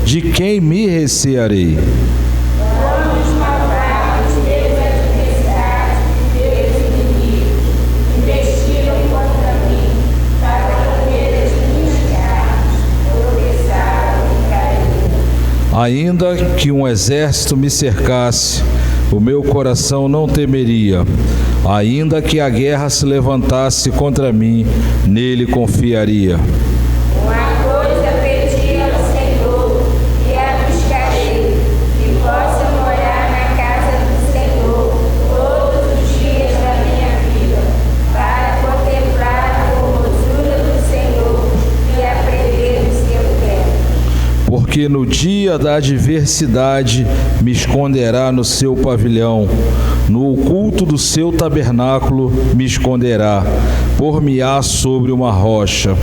De quem me recearei? Vamos malvados, meus adversários, meus inimigos, investiram contra mim, para comer as minhas carnes, tropeçaram e caíram. Ainda que um exército me cercasse, o meu coração não temeria. Ainda que a guerra se levantasse contra mim, nele confiaria. Porque no dia da adversidade me esconderá no seu pavilhão, no oculto do seu tabernáculo me esconderá, por-me-á sobre uma rocha.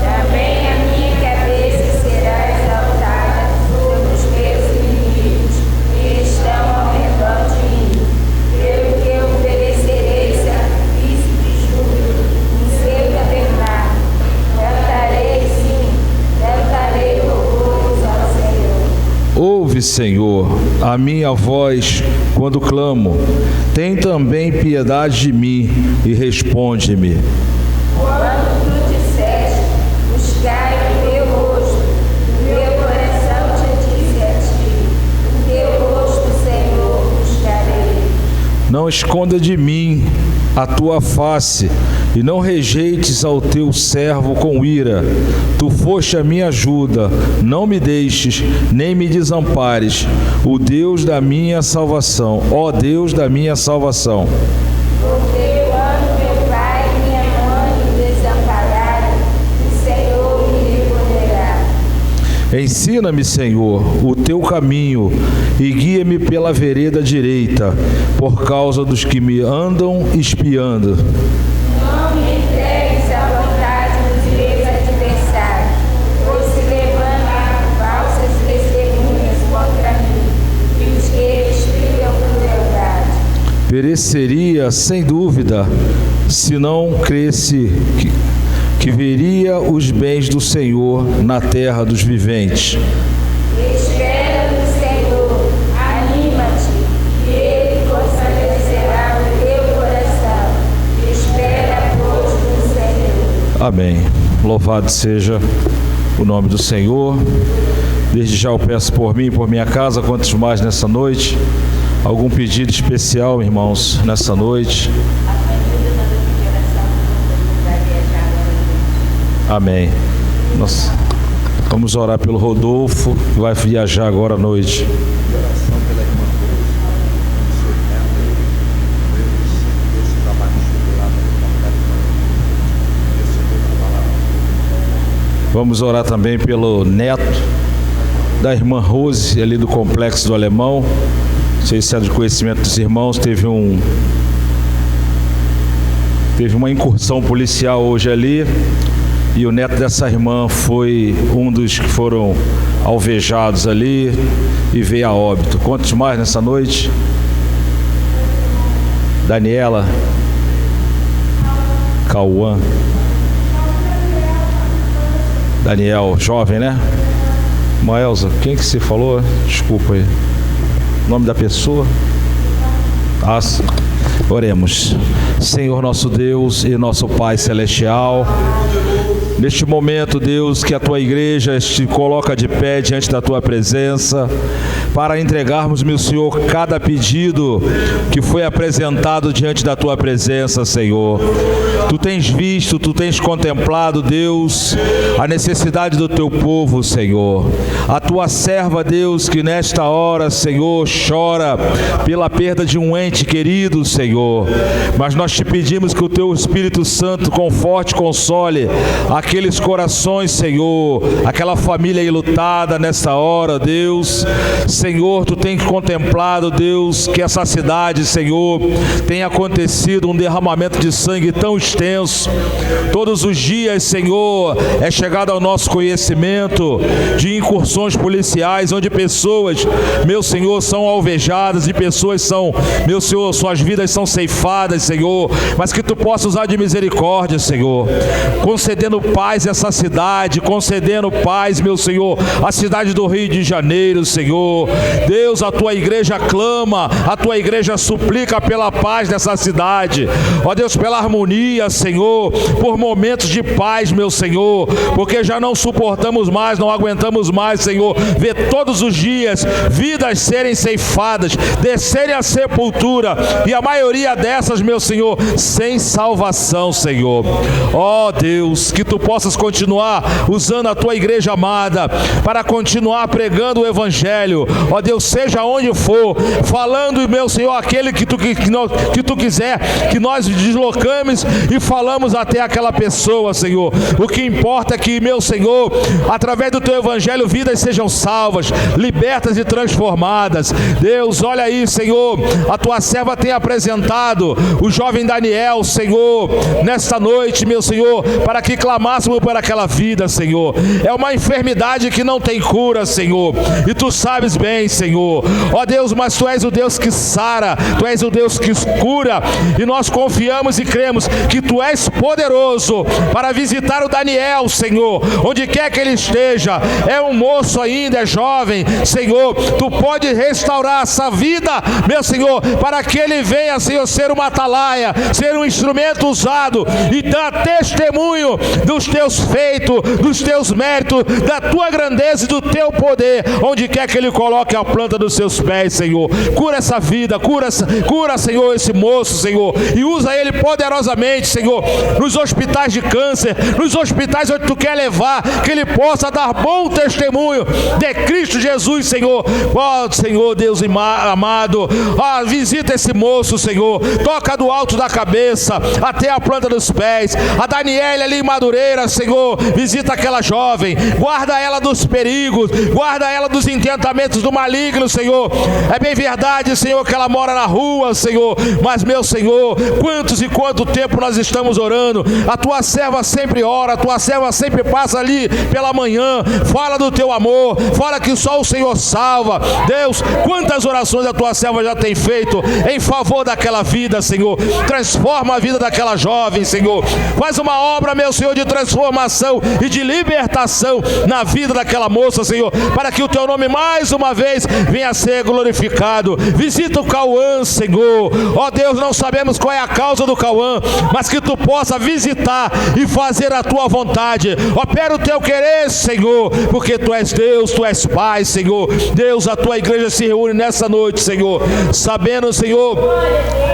Também a minha cabeça será exaltada sobre os meus inimigos, que estão ao redor de mim. Pelo que eu oferecerei sacrifício de júbilo no seu tabernáculo. Cantarei louvores ao Senhor. Ouve, Senhor, a minha voz quando clamo. Tem também piedade de mim e responde-me. Quando tu disseste, buscai o teu rosto, o meu coração te diz a ti, o teu rosto, Senhor, buscarei. Não esconda de mim a tua face, e não rejeites ao teu servo com ira. Tu foste a minha ajuda, não me deixes, nem me desampares, o Deus da minha salvação, ó Deus da minha salvação. Porque quando meu pai e minha mãe me desampararam, o Senhor me recolherá. Ensina-me, Senhor, o teu caminho e guia-me pela vereda direita, por causa dos que me andam espiando. Não me entregues à vontade dos meus adversários, pois se levantam falsas testemunhas contra mim, e os que espiam crueldade. Pereceria, sem dúvida, se não cresse que veria os bens do Senhor na terra dos viventes. Espera no Senhor, anima-te, e Ele fortalecerá o teu coração. Espera, pois, no Senhor. Amém. Louvado seja o nome do Senhor. Desde já eu peço por mim e por minha casa, quantos mais nessa noite. Algum pedido especial, irmãos, nessa noite? Amém. Nós vamos orar pelo Rodolfo, que vai viajar agora à noite. Vamos orar também pelo neto da irmã Rose, ali do Complexo do Alemão. Não sei se é de conhecimento dos irmãos, teve uma incursão policial hoje ali, e o neto dessa irmã foi um dos que foram alvejados ali e veio a óbito. Quantos mais nessa noite? Daniela, Cauã, Daniel, jovem, né? Maelza, quem que você falou? Desculpa aí. Nome da pessoa? Oremos. Senhor nosso Deus e nosso Pai Celestial, neste momento, Deus, que a Tua igreja se coloca de pé diante da Tua presença, para entregarmos, meu Senhor, cada pedido que foi apresentado diante da Tua presença, Senhor. Tu tens visto, Tu tens contemplado, Deus, a necessidade do Teu povo, Senhor. A Tua serva, Deus, que nesta hora, Senhor, chora pela perda de um ente querido, Senhor. Mas nós te pedimos que o Teu Espírito Santo conforte, console aqueles corações, Senhor, aquela família enlutada nessa hora, Deus. Senhor, Tu tem contemplado, Deus, que essa cidade, Senhor, tem acontecido um derramamento de sangue tão extenso. Todos os dias, Senhor, é chegado ao nosso conhecimento de incursões policiais, onde pessoas, meu Senhor, são alvejadas e pessoas são, meu Senhor, suas vidas são ceifadas, Senhor, mas que Tu possa usar de misericórdia, Senhor, concedendo paz a essa cidade, concedendo paz, meu Senhor, a cidade do Rio de Janeiro, Senhor. Deus, a Tua igreja clama, a Tua igreja suplica pela paz dessa cidade, ó Deus, pela harmonia, Senhor, por momentos de paz, meu Senhor, porque já não suportamos mais, não aguentamos mais, Senhor, ver todos os dias vidas serem ceifadas, descerem à sepultura, e a maioria dessas, meu Senhor, sem salvação, Senhor. Ó Deus, que Tu possas continuar usando a Tua igreja amada para continuar pregando o Evangelho, ó Deus, seja onde for, falando, meu Senhor, aquele que Tu quiser, que nós deslocamos e falamos até aquela pessoa, Senhor. O que importa é que, meu Senhor, através do Teu Evangelho, vidas sejam salvas, libertas e transformadas. Deus, olha aí, Senhor, a Tua serva tem apresentado o jovem Daniel, Senhor, nesta noite, meu Senhor, para que clamássemos por aquela vida, Senhor. É uma enfermidade que não tem cura, Senhor, e Tu sabes bem, Senhor, ó Deus, mas Tu és o Deus que sara, Tu és o Deus que cura, e nós confiamos e cremos que Tu és poderoso para visitar o Daniel, Senhor, onde quer que ele esteja. É um moço ainda, é jovem, Senhor, Tu pode restaurar essa vida, meu Senhor, para que ele venha, Senhor, ser uma atalaia, ser um instrumento usado e dar testemunho dos Teus feitos, dos Teus méritos, da Tua grandeza e do Teu poder, onde quer que ele coloque a planta dos seus pés, Senhor. Cura essa vida, cura, Senhor, esse moço, Senhor, e usa ele poderosamente, Senhor, nos hospitais de câncer, nos hospitais onde Tu quer levar, que ele possa dar bom testemunho de Cristo Jesus, Senhor. Ó Senhor, Deus amado, visita esse moço, Senhor, toca do alto da cabeça até a planta dos pés. A Daniela ali em Madureira, Senhor, visita aquela jovem, guarda ela dos perigos, guarda ela dos intentamentos do maligno, Senhor. É bem verdade, Senhor, que ela mora na rua, Senhor, mas, meu Senhor, quantos e quanto tempo nós estamos orando. A Tua serva sempre ora, a Tua serva sempre passa ali pela manhã, fala do Teu amor, fala que só o Senhor salva. Deus, quantas orações a Tua serva já tem feito em favor daquela vida, Senhor. Transforma a vida daquela jovem, Senhor. Faz uma obra, meu Senhor, de transformação e de libertação na vida daquela moça, Senhor, para que o Teu nome mais uma vez venha a ser glorificado. Visita o Cauã, Senhor. Ó Deus, não sabemos qual é a causa do Cauã, mas que Tu possa visitar e fazer a Tua vontade. Opera o Teu querer, Senhor, porque Tu és Deus, Tu és Pai, Senhor. Deus, a Tua igreja se reúne nessa noite, Senhor, sabendo, Senhor,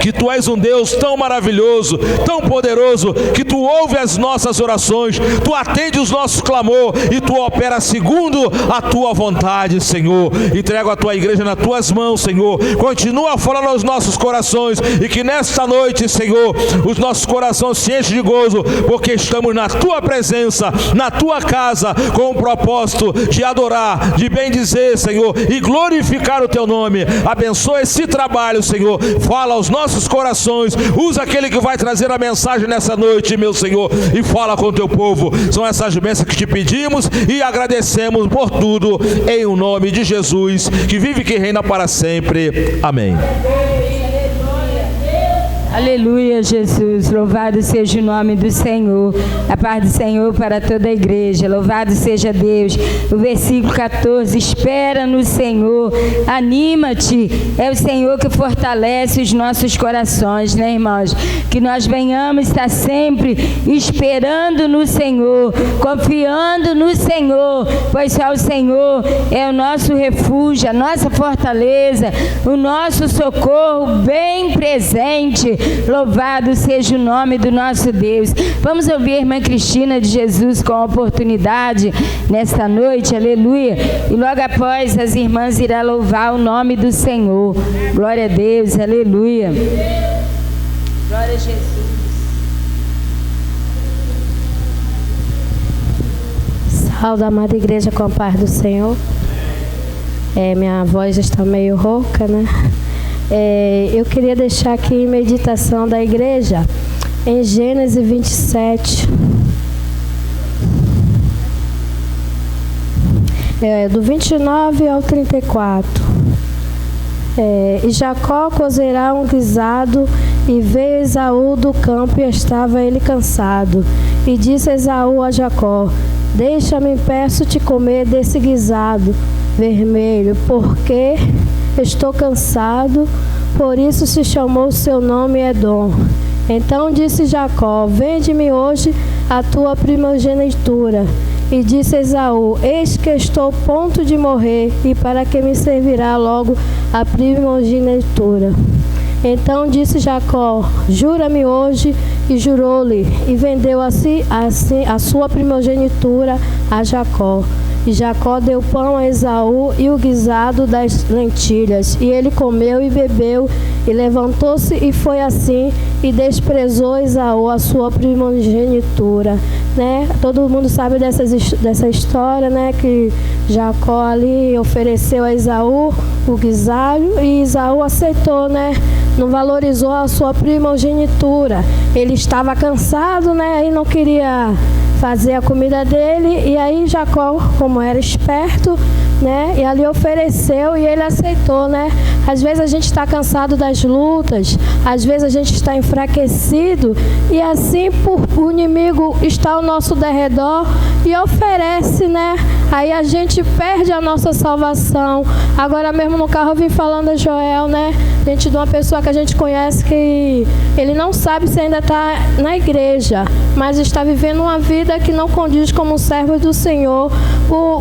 que Tu és um Deus tão maravilhoso, tão poderoso, que Tu ouve as nossas orações, Tu atende os nossos clamor e Tu opera segundo a Tua vontade, Senhor. Entrego a Tua igreja nas Tuas mãos, Senhor. Continua falando aos nossos corações e que nesta noite, Senhor, os nossos corações se enchem de gozo, porque estamos na Tua presença, na Tua casa, com o propósito de adorar, de bendizer, Senhor, e glorificar o Teu nome. Abençoa esse trabalho, Senhor. Fala aos nossos corações. Usa aquele que vai trazer a mensagem nessa noite, meu Senhor, e fala com o Teu povo. São essas bênçãos que Te pedimos e agradecemos por tudo, em o nome de Jesus, que vive e que reina para sempre. Amém. Aleluia, Jesus, louvado seja o nome do Senhor, a paz do Senhor para toda a igreja, louvado seja Deus. O versículo 14, espera no Senhor, anima-te, é o Senhor que fortalece os nossos corações, né, irmãos? Que nós venhamos estar sempre esperando no Senhor, confiando no Senhor, pois só o Senhor é o nosso refúgio, a nossa fortaleza, o nosso socorro bem presente. Louvado seja o nome do nosso Deus. Vamos ouvir a irmã Cristina de Jesus com a oportunidade nesta noite, aleluia. E logo após as irmãs irão louvar o nome do Senhor. Glória a Deus, aleluia. Glória a Jesus. Salve, amada igreja, com a paz do Senhor. Minha voz está meio rouca, né? Eu queria deixar aqui em meditação da igreja, em Gênesis 27, do 29 ao 34. E Jacó cozerá um guisado, e veio Esaú do campo, e estava ele cansado. E disse Esaú a Jacó: deixa-me, peço-te, comer desse guisado vermelho, porque estou cansado. Por isso se chamou o seu nome Edom. Então disse Jacó: vende-me hoje a tua primogenitura. E disse Esaú: eis que estou a ponto de morrer, e para que me servirá logo a primogenitura? Então disse Jacó: jura-me hoje. E jurou-lhe, e vendeu assim a sua primogenitura a Jacó. E Jacó deu pão a Esaú e o guisado das lentilhas. E ele comeu e bebeu, e levantou-se e foi assim, e desprezou Esaú a sua primogenitura. Né? Todo mundo sabe dessa história, né? Que Jacó ali ofereceu a Esaú o guisado, e Esaú aceitou, né? Não valorizou a sua primogenitura. Ele estava cansado, né? Aí não queria fazer a comida dele, e aí Jacó, como era esperto, né, e ali ofereceu, e ele aceitou, né? Às vezes a gente está cansado das lutas, às vezes a gente está enfraquecido, e assim o inimigo está ao nosso derredor e oferece, né? Aí a gente perde a nossa salvação. Agora mesmo no carro eu vim falando a Joel, né? Gente, de uma pessoa que a gente conhece, que ele não sabe se ainda está na igreja, mas está vivendo uma vida que não condiz como servo do Senhor.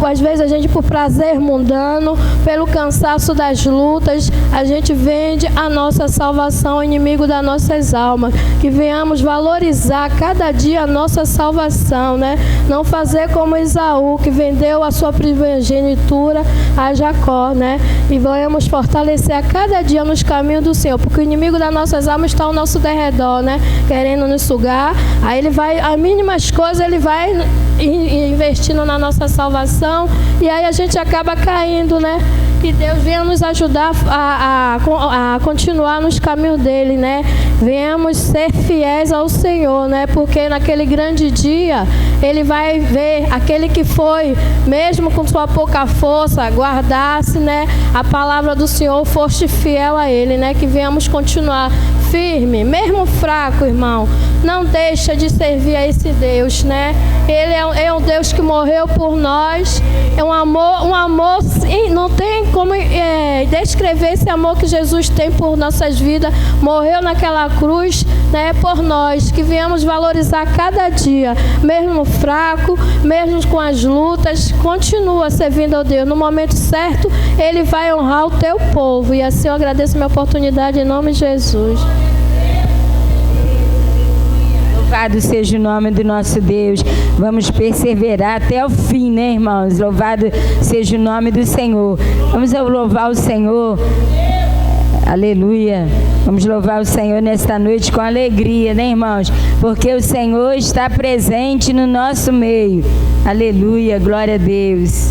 Às vezes a gente, por prazer mundano, pelo cansaço das lutas, a gente vende a nossa salvação ao inimigo das nossas almas. Que venhamos valorizar cada dia a nossa salvação, né? Não fazer como Esaú, que vendeu a sua primogenitura a Jacó, né? E venhamos fortalecer a cada dia nos caminhos do Senhor, porque o inimigo das nossas almas está ao nosso derredor, né? Querendo nos sugar. Aí ele vai, as mínimas coisas, ele vai investindo na nossa salvação, e aí a gente acaba caindo, né? Que Deus venha nos ajudar a continuar nos caminhos dele, né? Venhamos ser fiéis ao Senhor, né? Porque naquele grande dia ele vai ver aquele que foi, mesmo com sua pouca força, guardasse, né, a palavra do Senhor, foste fiel a ele, né? Que venhamos continuar firme, mesmo fraco, irmão. Não deixa de servir a esse Deus, né? Ele é um Deus que morreu por nós. É um amor, não tem como descrever esse amor que Jesus tem por nossas vidas. Morreu naquela cruz, né, por nós. Que viemos valorizar cada dia, mesmo fraco, mesmo com as lutas. Continua servindo ao Deus. No momento certo, Ele vai honrar o teu povo. E assim eu agradeço a minha oportunidade em nome de Jesus. Louvado seja o nome do nosso Deus. Vamos perseverar até o fim, né, irmãos? Louvado seja o nome do Senhor. Vamos louvar o Senhor. Aleluia. Vamos louvar o Senhor nesta noite com alegria, né, irmãos? Porque o Senhor está presente no nosso meio. Aleluia. Glória a Deus.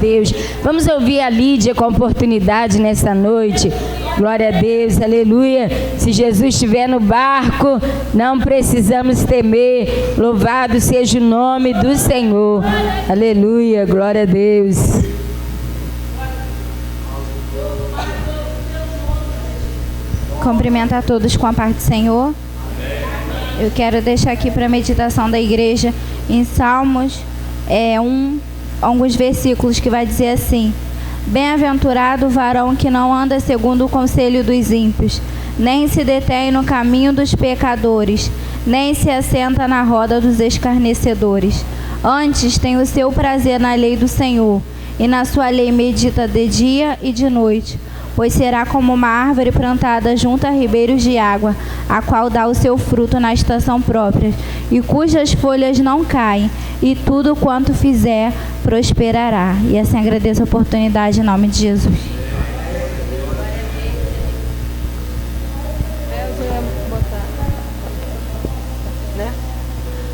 Deus. Vamos ouvir a Lídia com oportunidade nessa noite. Glória a Deus, aleluia. Se Jesus estiver no barco, não precisamos temer. Louvado seja o nome do Senhor. Aleluia, glória a Deus. Cumprimento a todos com a paz do Senhor. Eu quero deixar aqui para a meditação da igreja em Salmos alguns versículos que vai dizer assim: bem-aventurado o varão que não anda segundo o conselho dos ímpios, nem se detém no caminho dos pecadores, nem se assenta na roda dos escarnecedores. Antes tem o seu prazer na lei do Senhor, e na sua lei medita de dia e de noite. Pois será como uma árvore plantada junto a ribeiros de água, a qual dá o seu fruto na estação própria, e cujas folhas não caem, e tudo quanto fizer prosperará. E assim agradeço a oportunidade em nome de Jesus.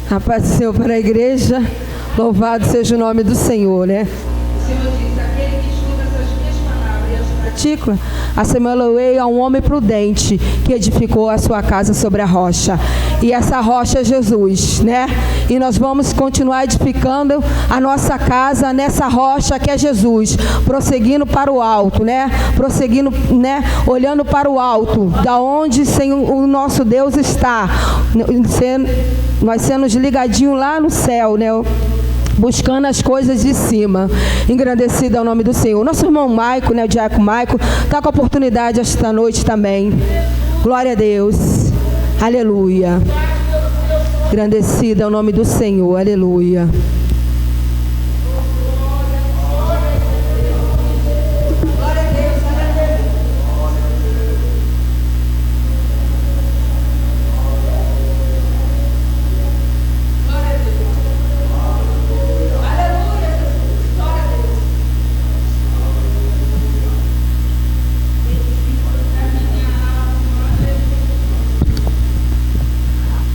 A paz do Senhor para a igreja, louvado seja o nome do Senhor, né? O Senhor diz: aquele que escuta essas minhas palavras e as pratica, assemelhou-ei a um homem prudente que edificou a sua casa sobre a rocha. E essa rocha é Jesus, né? E nós vamos continuar edificando a nossa casa nessa rocha que é Jesus, prosseguindo para o alto, né? Prosseguindo, né? Olhando para o alto, da onde o nosso Deus está, nós sendo ligadinhos lá no céu, né? Buscando as coisas de cima. Engrandecido é o nome do Senhor. Nosso irmão Maico, né, o diácono Maico, está com a oportunidade esta noite também. Glória a Deus. Aleluia. Engrandecido é o nome do Senhor. Aleluia.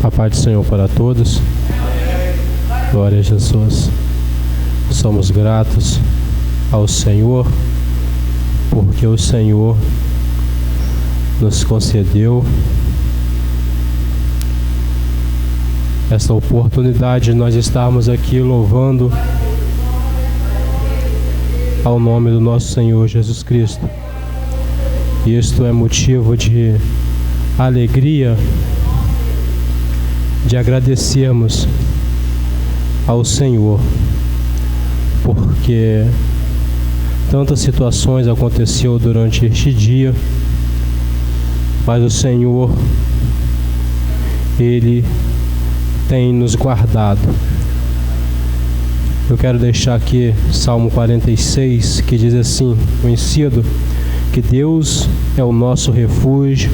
A paz do Senhor para todos. Glória a Jesus. Somos gratos ao Senhor, porque o Senhor nos concedeu esta oportunidade de nós estarmos aqui louvando ao nome do nosso Senhor Jesus Cristo. Isto é motivo de alegria, de agradecermos ao Senhor, porque tantas situações aconteceu durante este dia, mas o Senhor, Ele tem nos guardado. Eu quero deixar aqui Salmo 46, que diz assim, conhecido, que Deus é o nosso refúgio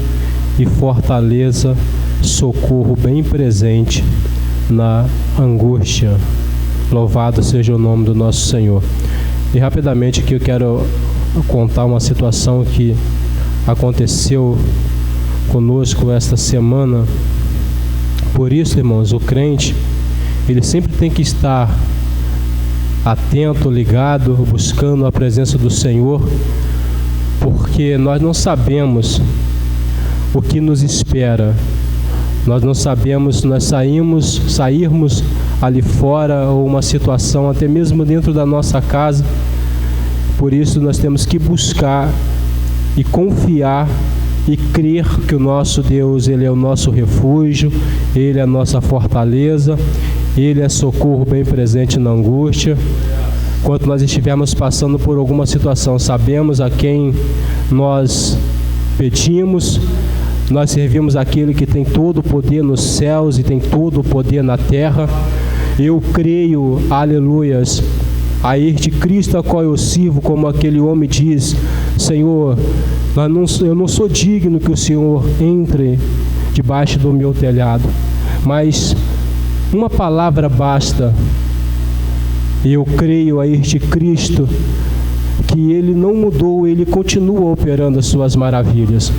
e fortaleza, socorro bem presente na angústia. Louvado seja o nome do nosso Senhor. E rapidamente aqui eu quero contar uma situação que aconteceu conosco esta semana. Por isso, irmãos, o crente, ele sempre tem que estar atento, ligado, buscando a presença do Senhor, porque nós não sabemos o que nos espera. Nós não sabemos se nós sairmos ali fora, ou uma situação até mesmo dentro da nossa casa. Por isso nós temos que buscar e confiar e crer que o nosso Deus, Ele é o nosso refúgio, Ele é a nossa fortaleza, Ele é socorro bem presente na angústia. Enquanto nós estivermos passando por alguma situação, sabemos a quem nós pedimos. Nós servimos aquele que tem todo o poder nos céus e tem todo o poder na terra. Eu creio, aleluias, a este Cristo a qual eu sirvo, como aquele homem diz: Senhor, eu não sou digno que o Senhor entre debaixo do meu telhado, mas uma palavra basta. Eu creio a este Cristo, que Ele não mudou, Ele continua operando as suas maravilhas.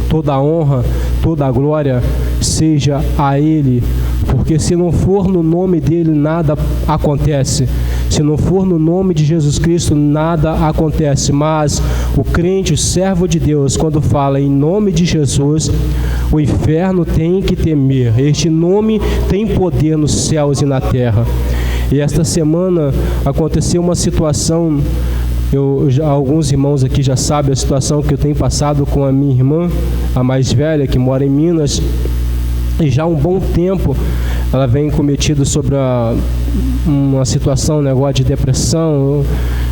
Toda a honra, toda a glória seja a Ele, porque se não for no nome dEle, nada acontece. Se não for no nome de Jesus Cristo, nada acontece. Mas o crente, o servo de Deus, quando fala em nome de Jesus, o inferno tem que temer. Este nome tem poder nos céus e na terra. E esta semana aconteceu uma situação, alguns irmãos aqui já sabem a situação que eu tenho passado com a minha irmã, a mais velha, que mora em Minas, e já há um bom tempo ela vem cometida sobre uma situação, um negócio de depressão,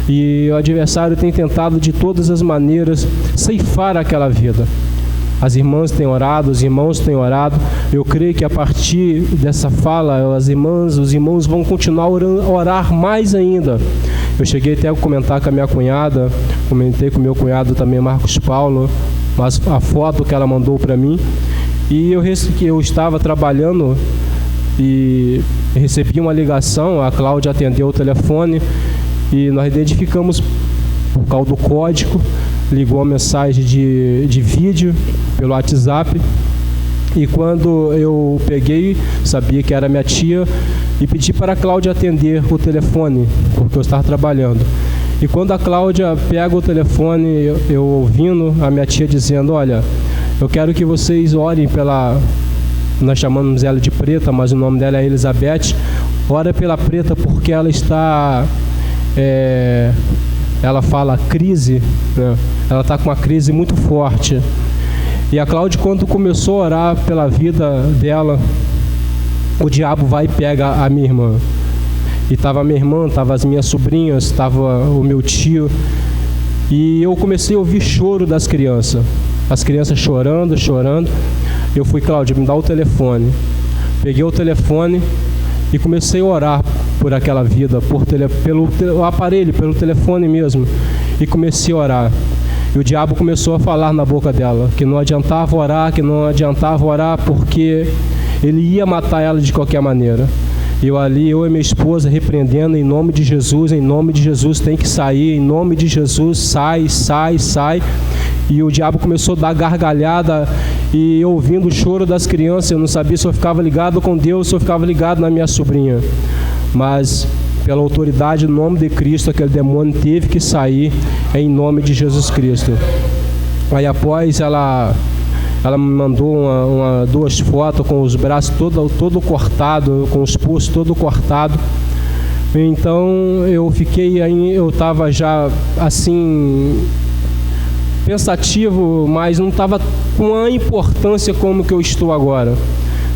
e o adversário tem tentado de todas as maneiras ceifar aquela vida. As irmãs têm orado, os irmãos têm orado. Eu creio que a partir dessa fala, as irmãs, os irmãos vão continuar a orar mais ainda. Eu cheguei até a comentar com a minha cunhada, comentei com o meu cunhado também, Marcos Paulo, mas a foto que ela mandou para mim. E eu estava trabalhando e recebi uma ligação, a Cláudia atendeu o telefone e nós identificamos por causa do código, ligou uma mensagem de vídeo pelo WhatsApp, e quando eu peguei, sabia que era minha tia, e pedi para a Cláudia atender o telefone, porque eu estava trabalhando. E quando a Cláudia pega o telefone, eu ouvindo a minha tia dizendo: olha, eu quero que vocês orem pela... Nós chamamos ela de Preta, mas o nome dela é Elizabeth. Ora pela Preta porque ela está... ela fala crise, né? Ela está com uma crise muito forte. E a Cláudia, quando começou a orar pela vida dela, o diabo vai e pega a minha irmã. E estava a minha irmã, estava as minhas sobrinhas, estava o meu tio. E eu comecei a ouvir choro das crianças. As crianças chorando. Eu fui: Cláudia, me dá o telefone. Peguei o telefone e comecei a orar por aquela vida, pelo aparelho, pelo telefone mesmo. E comecei a orar. E o diabo começou a falar na boca dela que não adiantava orar, porque ele ia matar ela de qualquer maneira. Eu e minha esposa repreendendo: em nome de Jesus, tem que sair, em nome de Jesus, sai. E o diabo começou a dar gargalhada, e eu ouvindo o choro das crianças, eu não sabia se eu ficava ligado com Deus, se eu ficava ligado na minha sobrinha. Mas pela autoridade, no nome de Cristo, aquele demônio teve que sair, em nome de Jesus Cristo. Aí após ela me mandou duas fotos com os braços todo cortado, com os pulsos todo cortado. Então eu estava já assim pensativo, mas não estava com a importância como que eu estou agora.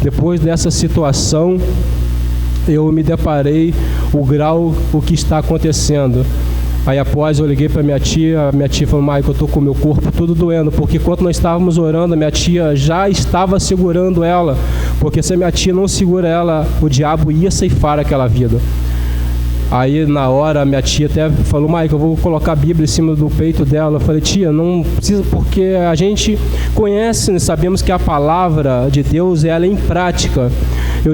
Depois dessa situação, eu me deparei o que está acontecendo. Aí após eu liguei para minha tia falou: Maico, eu estou com o meu corpo tudo doendo, porque enquanto nós estávamos orando, a minha tia já estava segurando ela, porque se a minha tia não segura ela, o diabo ia ceifar aquela vida. Aí na hora a minha tia até falou: Maico, eu vou colocar a Bíblia em cima do peito dela. Eu falei: tia, não precisa, porque a gente conhece, sabemos que a palavra de Deus ela é em prática.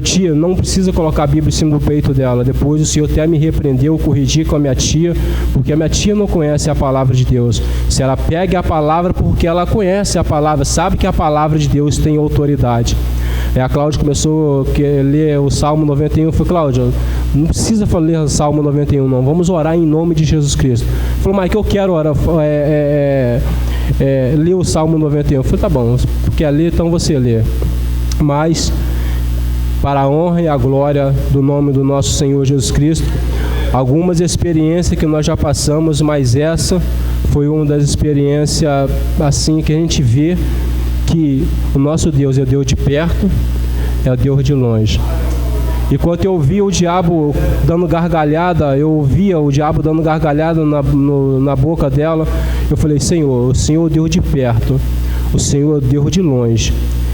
Tia, não precisa colocar a Bíblia em cima do peito dela. Depois o Senhor até me repreendeu, eu corrigi com a minha tia, porque a minha tia não conhece a palavra de Deus. Se ela pega a palavra, porque ela conhece a palavra, sabe que a palavra de Deus tem autoridade. Aí a Cláudia começou a ler o Salmo 91. Eu falei: Cláudia, não precisa ler o Salmo 91 não, vamos orar em nome de Jesus Cristo. Falou: Mike, eu quero orar, ler o Salmo 91. Eu falei: tá bom, quer ler, então você lê. Mas para a honra e a glória do nome do nosso Senhor Jesus Cristo, algumas experiências que nós já passamos, mas essa foi uma das experiências assim que a gente vê que o nosso Deus é Deus de perto, é Deus de longe. E quando eu ouvia o diabo dando gargalhada, na boca dela, eu falei: Senhor, o Senhor é Deus de perto, o Senhor é Deus de longe.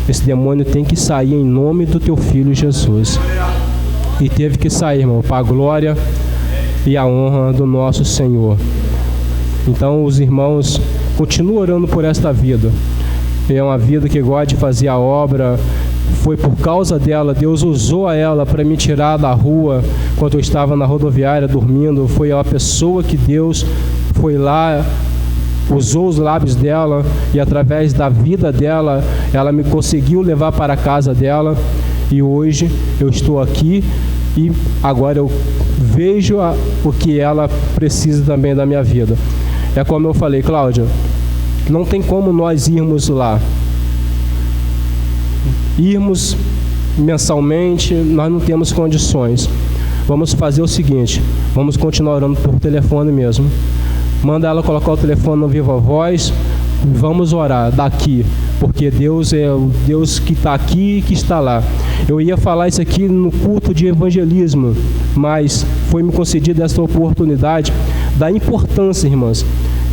Esse demônio tem que sair em nome do teu Filho Jesus. E teve que sair, irmão, para a glória e a honra do nosso Senhor. Então os irmãos continuam orando por esta vida. É uma vida que gosta de fazer a obra. Foi por causa dela, Deus usou a ela para me tirar da rua quando eu estava na rodoviária dormindo. Foi a pessoa que Deus foi lá, usou os lábios dela, e através da vida dela, ela me conseguiu levar para a casa dela. E hoje eu estou aqui, e agora eu vejo o que ela precisa também da minha vida. É como eu falei, Cláudia, não tem como nós irmos lá. Irmos mensalmente, nós não temos condições. Vamos fazer o seguinte, vamos continuar orando por telefone mesmo. Manda ela colocar o telefone no Viva Voz, vamos orar daqui, porque Deus é o Deus que está aqui e que está lá. Eu ia falar isso aqui no culto de evangelismo, mas foi me concedida essa oportunidade da importância, irmãs,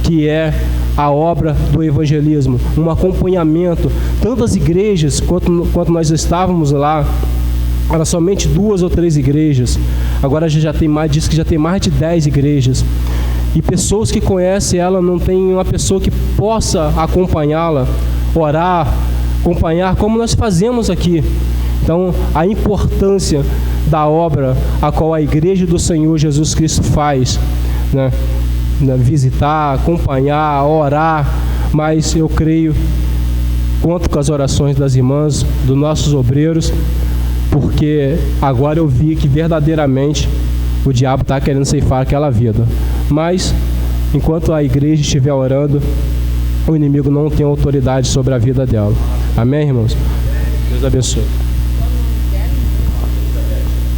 que é a obra do evangelismo, um acompanhamento. Tantas igrejas, quanto nós estávamos lá, era somente 2 ou 3 igrejas, agora já tem mais, diz que já tem mais de 10 igrejas, e pessoas que conhecem ela, não tem uma pessoa que possa acompanhá-la, orar, acompanhar, como nós fazemos aqui. Então, a importância da obra a qual a igreja do Senhor Jesus Cristo faz, né? Visitar, acompanhar, orar, mas eu creio, conto com as orações das irmãs, dos nossos obreiros, porque agora eu vi que verdadeiramente o diabo está querendo ceifar aquela vida. Mas, enquanto a igreja estiver orando, o inimigo não tem autoridade sobre a vida dela. Amém, irmãos? Deus abençoe.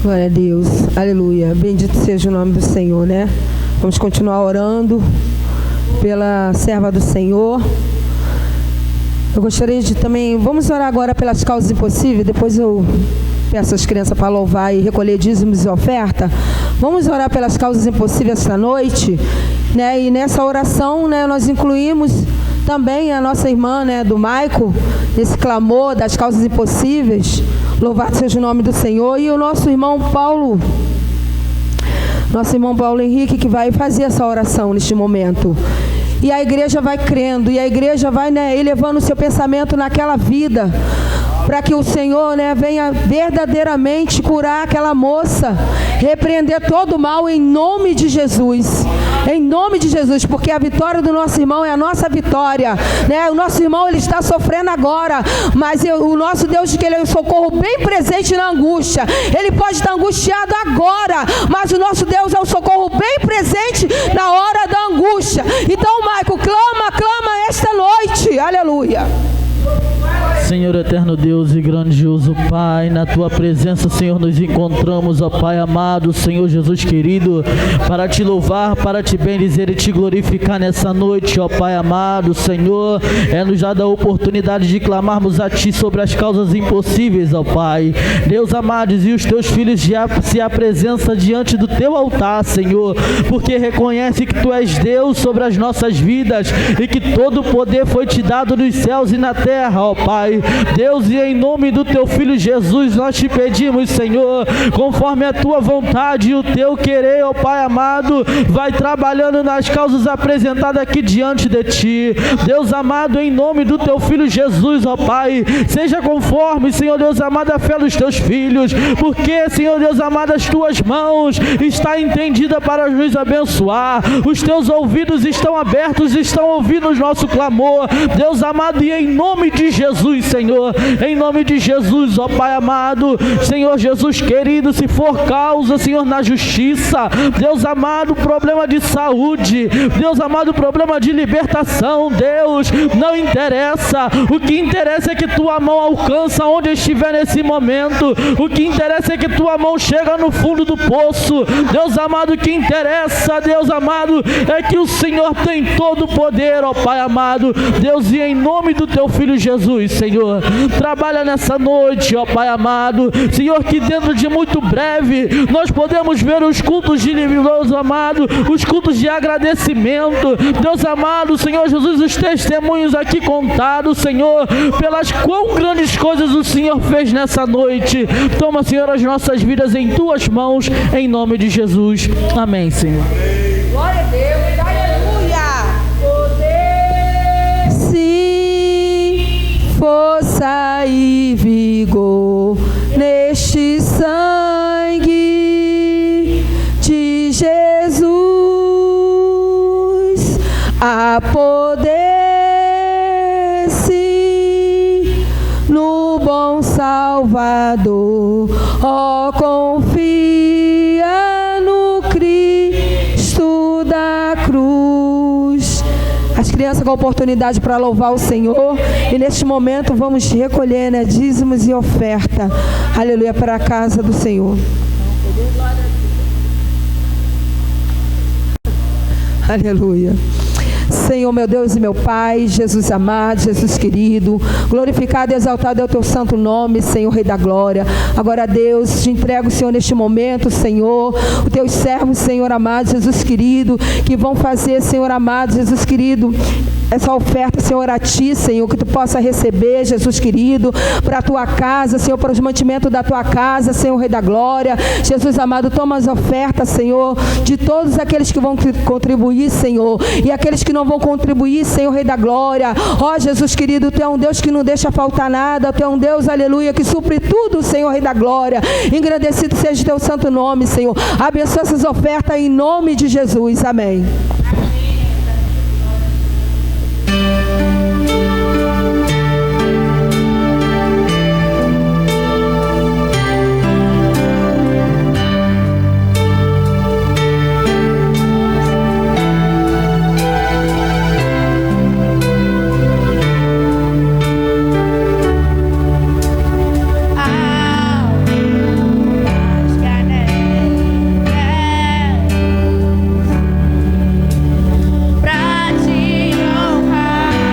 Glória a Deus, aleluia, bendito seja o nome do Senhor, né? Vamos continuar orando pela serva do Senhor. Eu gostaria de também, vamos orar agora pelas causas impossíveis, depois eu peço às crianças para louvar e recolher dízimos e oferta. Vamos orar pelas causas impossíveis esta noite, né? E nessa oração, né, nós incluímos também a nossa irmã, né, do Maico, nesse clamor das causas impossíveis. Louvado seja o nome do Senhor. E o nosso irmão Paulo Henrique, que vai fazer essa oração neste momento. E a igreja vai crendo, e a igreja vai, né, elevando o seu pensamento naquela vida, para que o Senhor, né, venha verdadeiramente curar aquela moça, repreender todo o mal em nome de Jesus. Em nome de Jesus, porque a vitória do nosso irmão é a nossa vitória, né? O nosso irmão, ele está sofrendo agora, mas o nosso Deus, que ele é um socorro bem presente na angústia. Ele pode estar angustiado agora, mas o nosso Deus é um socorro bem presente na hora da angústia. Então, Maico, clama esta noite, aleluia. Senhor eterno Deus e grandioso Pai, na Tua presença, Senhor, nos encontramos, ó Pai amado, Senhor Jesus querido, para Te louvar, para Te bendizer e Te glorificar nessa noite, ó Pai amado, Senhor, nos dada a oportunidade de clamarmos a Ti sobre as causas impossíveis, ó Pai. Deus amado, e os Teus filhos já se apresentam diante do Teu altar, Senhor, porque reconhece que Tu és Deus sobre as nossas vidas e que todo o poder foi Te dado nos céus e na terra, ó Pai. Deus, e em nome do Teu Filho Jesus, nós Te pedimos, Senhor, conforme a Tua vontade e o Teu querer, ó Pai amado, vai trabalhando nas causas apresentadas aqui diante de Ti. Deus amado, em nome do Teu Filho Jesus, ó Pai, seja conforme, Senhor Deus amado, a fé dos Teus filhos, porque, Senhor Deus amado, as Tuas mãos está entendida para nos abençoar, os Teus ouvidos estão abertos, estão ouvindo o nosso clamor, Deus amado, e em nome de Jesus, Senhor, em nome de Jesus, ó Pai amado, Senhor Jesus querido, se for causa, Senhor, na justiça, Deus amado, problema de saúde, Deus amado, problema de libertação, Deus, não interessa, o que interessa é que Tua mão alcança onde estiver nesse momento, o que interessa é que Tua mão chega no fundo do poço, Deus amado, o que interessa, Deus amado, é que o Senhor tem todo o poder, ó Pai amado, Deus, e em nome do Teu Filho Jesus, Senhor, trabalha nessa noite, ó Pai amado, Senhor, que dentro de muito breve nós podemos ver os cultos de Deus amado, os cultos de agradecimento, Deus amado, Senhor Jesus, os testemunhos aqui contados, Senhor, pelas quão grandes coisas o Senhor fez nessa noite. Toma, Senhor, as nossas vidas em Tuas mãos, em nome de Jesus. Amém, Senhor. Glória a Deus, aleluia. Se força e vigor neste sangue de Jesus, há poder sim no bom Salvador, ó, confia no com a oportunidade para louvar o Senhor. E neste momento vamos recolher, né, dízimos e oferta. Aleluia, para a casa do Senhor. Aleluia. Senhor, meu Deus e meu Pai, Jesus amado, Jesus querido, glorificado e exaltado é o teu santo nome, Senhor, Rei da Glória. Agora, Deus, te entrego, Senhor, neste momento, Senhor, os teus servos, Senhor amado, Jesus querido, que vão fazer, Senhor amado, Jesus querido, essa oferta, Senhor, a Ti, Senhor, que Tu possa receber, Jesus querido, para a Tua casa, Senhor, para os mantimentos da Tua casa, Senhor, Rei da Glória. Jesus amado, toma as ofertas, Senhor, de todos aqueles que vão contribuir, Senhor, e aqueles que não vão contribuir, Senhor, Rei da Glória. Ó, Jesus querido, Tu é um Deus que não deixa faltar nada, Tu é um Deus, aleluia, que supre tudo, Senhor, Rei da Glória. Engrandecido seja o Teu santo nome, Senhor. Abençoa essas ofertas em nome de Jesus. Amém. Pra te honrar.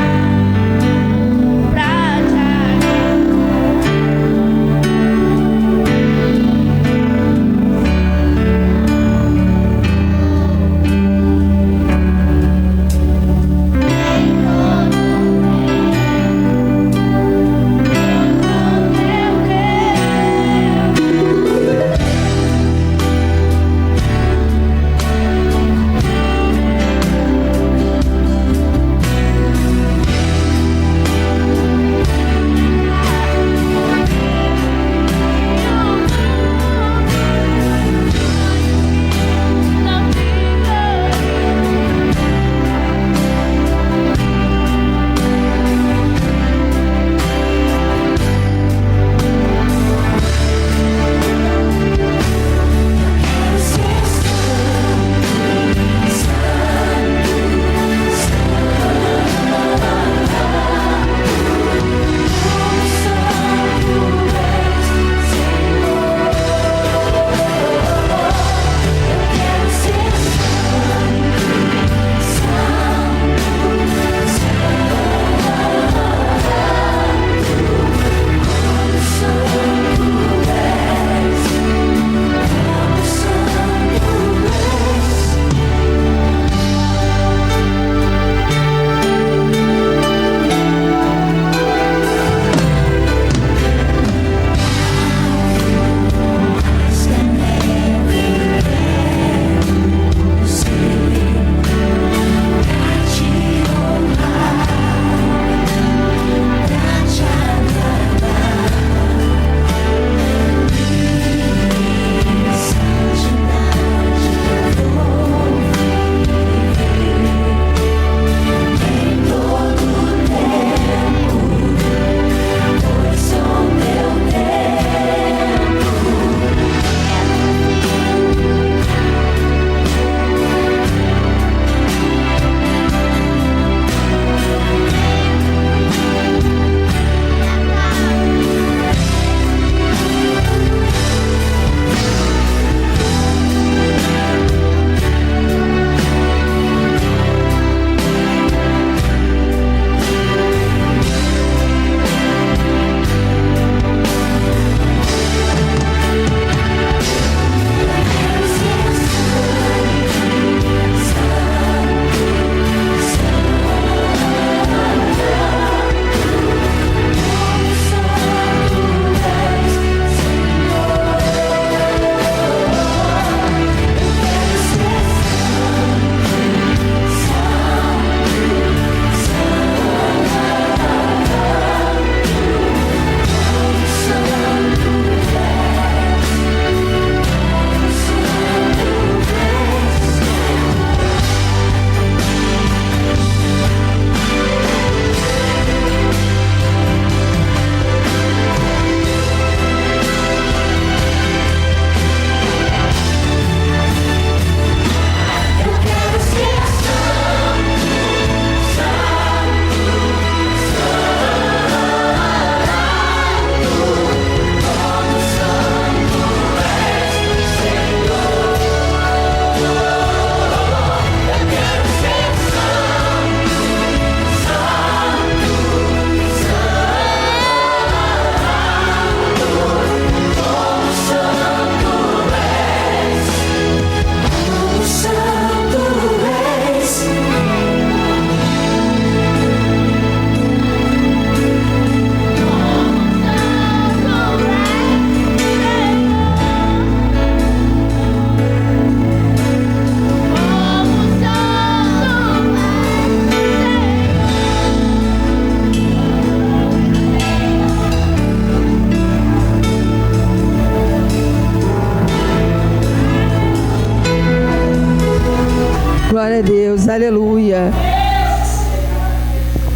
Glória a Deus, aleluia.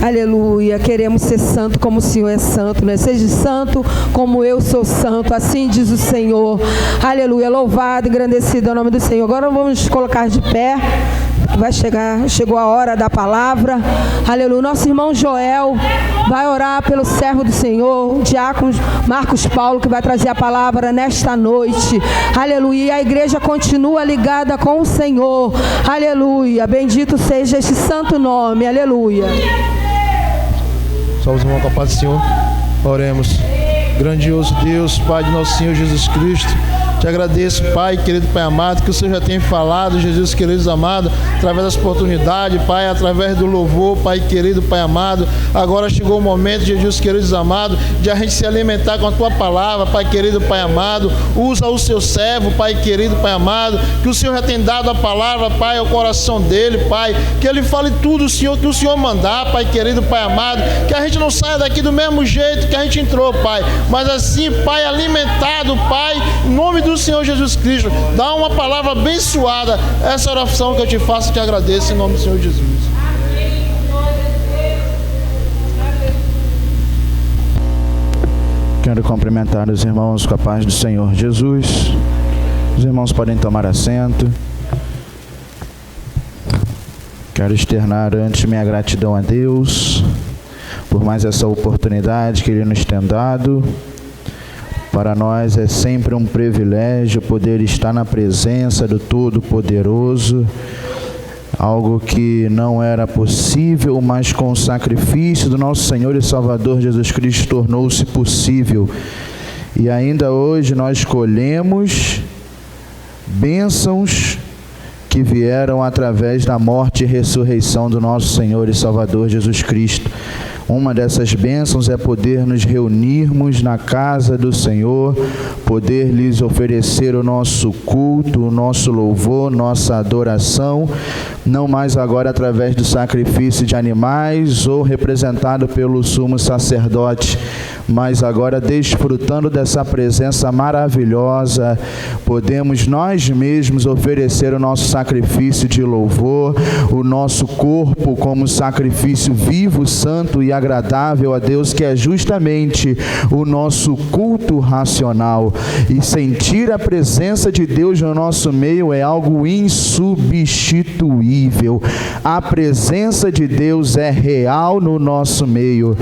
Aleluia, queremos ser santo como o Senhor é santo, né? Seja santo como eu sou santo, assim diz o Senhor. Aleluia, louvado, engrandecido é o nome do Senhor. Agora vamos colocar de pé. Chegou a hora da palavra. Aleluia. Nosso irmão Joel vai orar pelo servo do Senhor, o diácono Marcos Paulo, que vai trazer a palavra nesta noite. Aleluia. E a igreja continua ligada com o Senhor. Aleluia. Bendito seja este santo nome. Aleluia. Salve, irmão, com a paz do Senhor. Oremos. Grandioso Deus, Pai de nosso Senhor Jesus Cristo, te agradeço, Pai, querido Pai amado, que o Senhor já tem falado, Jesus querido amado, através das oportunidades, Pai, através do louvor, Pai querido, Pai amado. Agora chegou o momento, Jesus querido amado, de a gente se alimentar com a Tua palavra, Pai querido, Pai amado. Usa o Seu servo, Pai querido, Pai amado, que o Senhor já tem dado a palavra, Pai, ao coração dele, Pai, que ele fale tudo, Senhor, que o Senhor mandar, Pai querido, Pai amado, que a gente não saia daqui do mesmo jeito que a gente entrou, Pai, mas assim, Pai, alimentado, Pai, em nome do Senhor Jesus Cristo. Dá uma palavra abençoada. Essa oração que eu te faço, te agradeço em nome do Senhor Jesus. Quero cumprimentar os irmãos com a paz do Senhor Jesus. Os irmãos podem tomar assento. Quero externar antes minha gratidão a Deus por mais essa oportunidade que Ele nos tem dado. Para nós é sempre um privilégio poder estar na presença do Todo-Poderoso, algo que não era possível, mas com o sacrifício do nosso Senhor e Salvador Jesus Cristo tornou-se possível. E ainda hoje nós colhemos bênçãos que vieram através da morte e ressurreição do nosso Senhor e Salvador Jesus Cristo. Uma dessas bênçãos é poder nos reunirmos na casa do Senhor, poder lhes oferecer o nosso culto, o nosso louvor, nossa adoração, não mais agora através do sacrifício de animais ou representado pelo sumo sacerdote, mas agora desfrutando dessa presença maravilhosa, podemos nós mesmos oferecer o nosso sacrifício de louvor, o nosso corpo como sacrifício vivo, santo e agradável a Deus, que é justamente o nosso culto racional. E sentir a presença de Deus no nosso meio é algo insubstituível. A presença de Deus é real no nosso meio.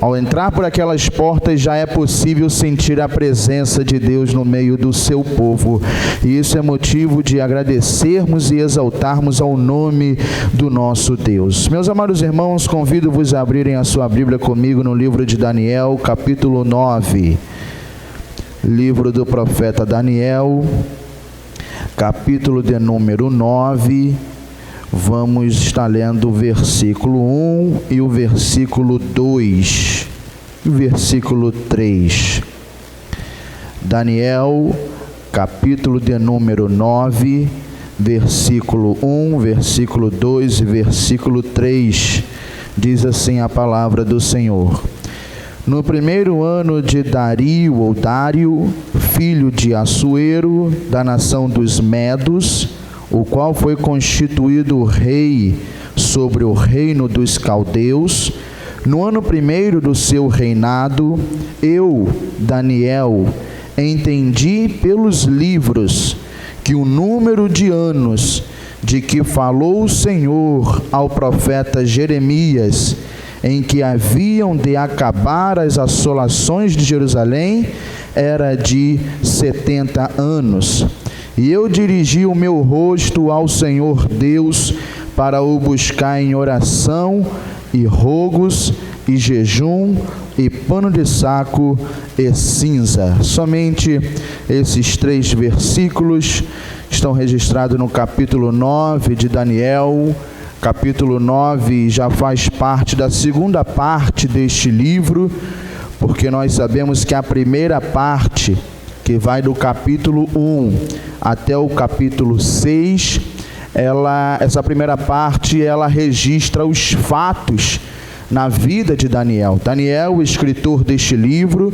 Ao entrar por aquelas portas já é possível sentir a presença de Deus no meio do seu povo. E isso é motivo de agradecermos e exaltarmos ao nome do nosso Deus. Meus amados irmãos, convido-vos a abrirem a sua Bíblia comigo no livro de Daniel, capítulo 9. Livro do profeta Daniel, capítulo de número 9. Vamos estar lendo o versículo 1 e o versículo 2, e o versículo 3. Daniel, capítulo de número 9, versículo 1, versículo 2 e versículo 3. Diz assim a palavra do Senhor. No primeiro ano de Dário, filho de Assuero, da nação dos Medos, o qual foi constituído rei sobre o reino dos caldeus, no ano primeiro do seu reinado, eu, Daniel, entendi pelos livros que o número de anos de que falou o Senhor ao profeta Jeremias, em que haviam de acabar as assolações de Jerusalém, era de 70 anos. E eu dirigi o meu rosto ao Senhor Deus para o buscar em oração e rogos e jejum e pano de saco e cinza. Somente esses 3 versículos estão registrados no capítulo 9 de Daniel. Capítulo 9 já faz parte da segunda parte deste livro, porque nós sabemos que a primeira parte, que vai do capítulo 1 até o capítulo 6, essa primeira parte, ela registra os fatos na vida de Daniel. Daniel, o escritor deste livro,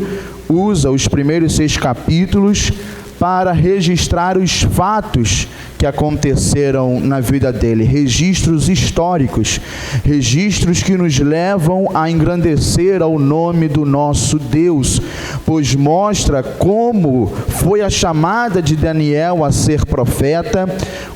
usa os primeiros 6 capítulos para registrar os fatos que aconteceram na vida dele, registros históricos, registros que nos levam a engrandecer ao nome do nosso Deus, pois mostra como foi a chamada de Daniel a ser profeta,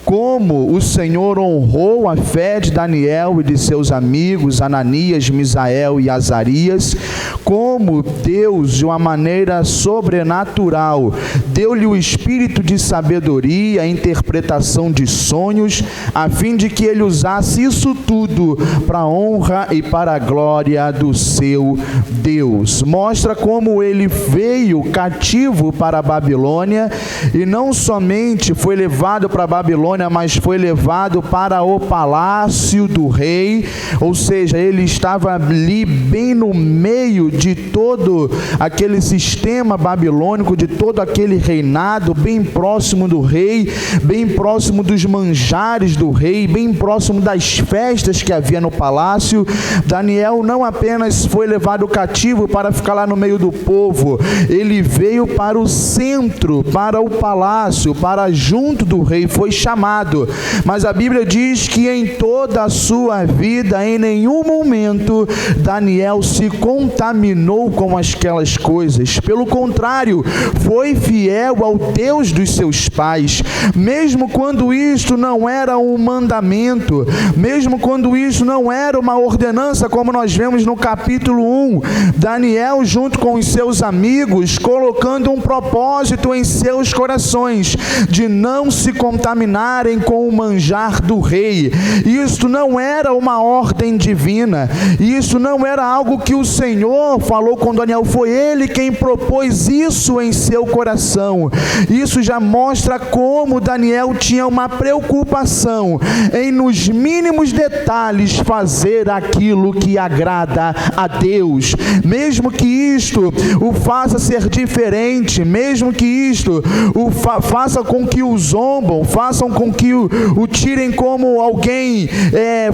como o Senhor honrou a fé de Daniel e de seus amigos, Ananias, Misael e Azarias, como Deus, de uma maneira sobrenatural, deu-lhe o espírito de sabedoria, a interpretação de sonhos, a fim de que ele usasse isso tudo para a honra e para a glória do seu Deus. Mostra como ele veio cativo para a Babilônia, e não somente foi levado para a Babilônia, mas foi levado para o palácio do rei, ou seja, ele estava ali bem no meio de todo aquele sistema babilônico, de todo aquele reinado, bem próximo do rei, bem próximo dos manjares do rei, bem próximo das festas que havia no palácio. Daniel não apenas foi levado cativo para ficar lá no meio do povo, ele veio para o centro, para o palácio, para junto do rei, foi chamado. Mas a Bíblia diz que em toda a sua vida, em nenhum momento, Daniel se contaminou com aquelas coisas. Pelo contrário, foi fiel ao Deus dos seus pais, mesmo quando isto não era um mandamento, mesmo quando isso não era uma ordenança, como nós vemos no capítulo 1, Daniel junto com os seus amigos, colocando um propósito em seus corações, de não se contaminarem com o manjar do rei. Isto não era uma ordem divina, isso não era algo que o Senhor falou com Daniel, foi ele quem propôs isso em seu coração. Isso já mostra como Daniel tinha uma preocupação em, nos mínimos detalhes, fazer aquilo que agrada a Deus, mesmo que isto o faça ser diferente, mesmo que isto o faça com que o zombam, façam com que o tirem como alguém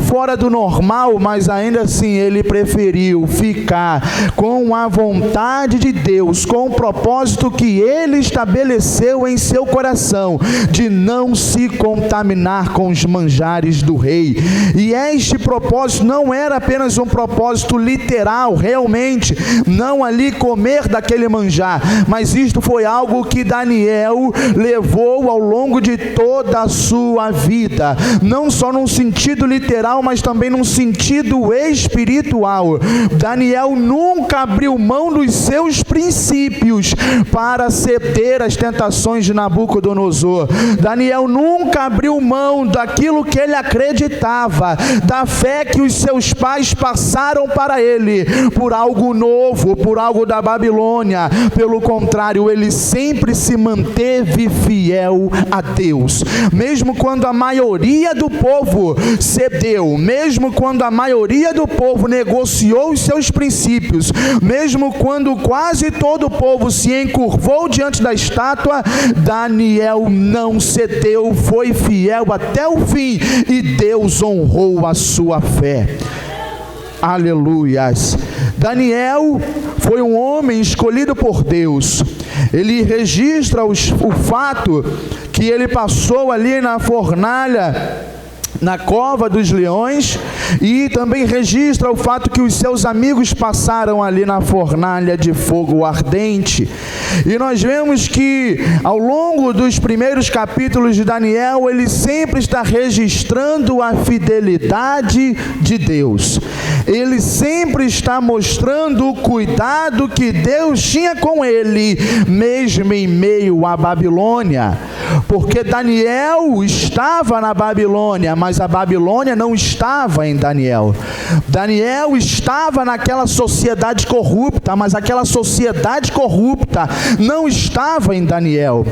fora do normal, mas ainda assim ele preferiu ficar com a vontade de Deus, com o propósito que ele estabeleceu em seu coração, de não se contaminar com os manjares do rei. E este propósito não era apenas um propósito literal, realmente, não ali comer daquele manjar, mas isto foi algo que Daniel levou ao longo de toda a sua vida, não só num sentido literal, mas também num sentido espiritual. Daniel nunca abriu mão dos seus princípios para ceder às tentações de Nabucodonosor. Daniel nunca abriu mão daquilo que ele acreditava, da fé que os seus pais passaram para ele, por algo novo, por algo da Babilônia. Pelo contrário, ele sempre se manteve fiel a Deus, mesmo quando a maioria do povo cedeu, mesmo quando a maioria do povo negociou os seus princípios, mesmo quando quase todo o povo se encurvou diante da estátua, Daniel não cedeu, foi fiel até o fim, e Deus honrou a sua fé. Aleluias. Daniel foi um homem escolhido por Deus. Ele registra o fato que ele passou ali na fornalha, na cova dos leões, e também registra o fato que os seus amigos passaram ali na fornalha de fogo ardente. E nós vemos que ao longo dos primeiros capítulos de Daniel, ele sempre está registrando a fidelidade de Deus. Ele sempre está mostrando o cuidado que Deus tinha com ele, mesmo em meio à Babilônia. Porque Daniel estava na Babilônia, mas a Babilônia não estava em Daniel. Daniel estava naquela sociedade corrupta, mas aquela sociedade corrupta não estava em Daniel.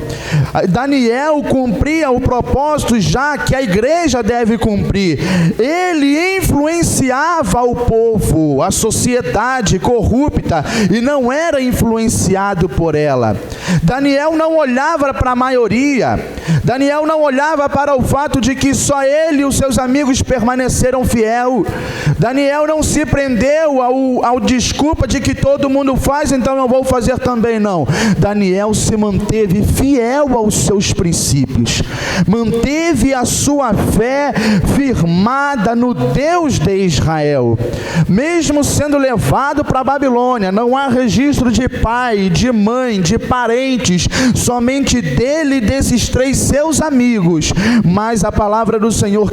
Daniel cumpria o propósito já que a igreja deve cumprir. Ele influenciava o povo, a sociedade corrupta, e não era influenciado por ela. Daniel não olhava para a maioria, via. Daniel não olhava para o fato de que só ele e os seus amigos permaneceram fiel. Daniel não se prendeu ao desculpa de que todo mundo faz, então eu vou fazer também, não. Daniel se manteve fiel aos seus princípios, manteve a sua fé firmada no Deus de Israel. Mesmo sendo levado para a Babilônia, não há registro de pai, de mãe, de parentes, somente dele e desses 3 seus amigos. Mas a palavra do Senhor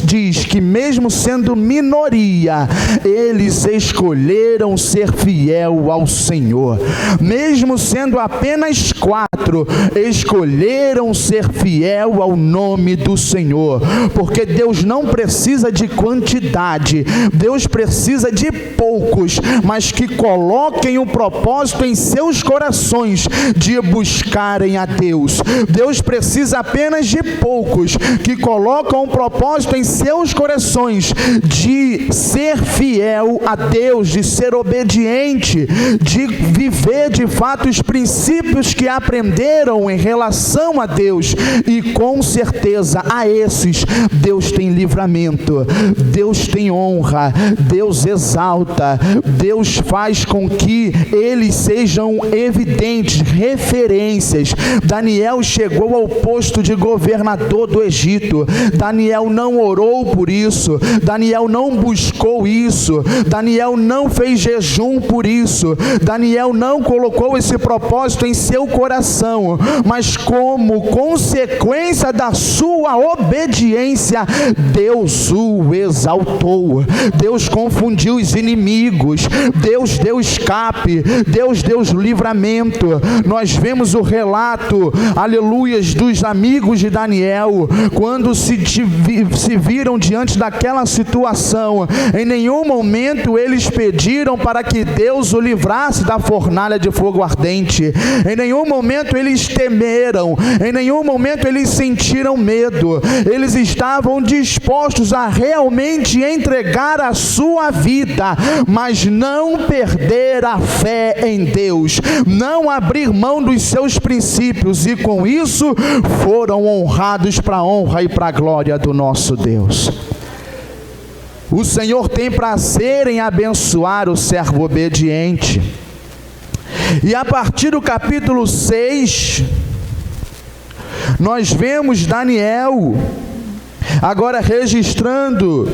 diz que mesmo sendo minoria, eles escolheram ser fiel ao Senhor. Mesmo sendo apenas 4, escolheram ser fiel ao nome do Senhor. Porque Deus não precisa de quantidade, Deus precisa de poucos, mas que coloquem o propósito em seus corações de buscarem a Deus. Deus precisa apenas de poucos que colocam o propósito em seus corações de ser fiel a Deus, de ser obediente, de viver de fato os princípios que aprenderam em relação a Deus. E com certeza a esses Deus tem livramento, Deus tem honra, Deus exalta, Deus faz com que eles sejam evidentes, referências. Daniel chegou ao posto de governador do Egito. Daniel não orou por isso, Daniel não buscou isso, Daniel não fez jejum por isso, Daniel não colocou esse propósito em seu coração, mas como consequência da sua obediência, Deus o exaltou, Deus confundiu os inimigos, Deus deu escape, Deus deu livramento. Nós vemos o relato, aleluias, dos amigos de Daniel, quando se viram diante daquela situação. Em nenhum momento eles pediram para que Deus o livrasse da fornalha de fogo ardente. Em nenhum momento eles temeram, em nenhum momento eles sentiram medo. Eles estavam dispostos a realmente entregar a sua vida, mas não perder a fé em Deus, não abrir mão dos seus princípios, e com isso foram honrados para a honra e para a glória do nosso Deus. O Senhor tem prazer em abençoar o servo obediente. E a partir do capítulo 6, nós vemos Daniel agora registrando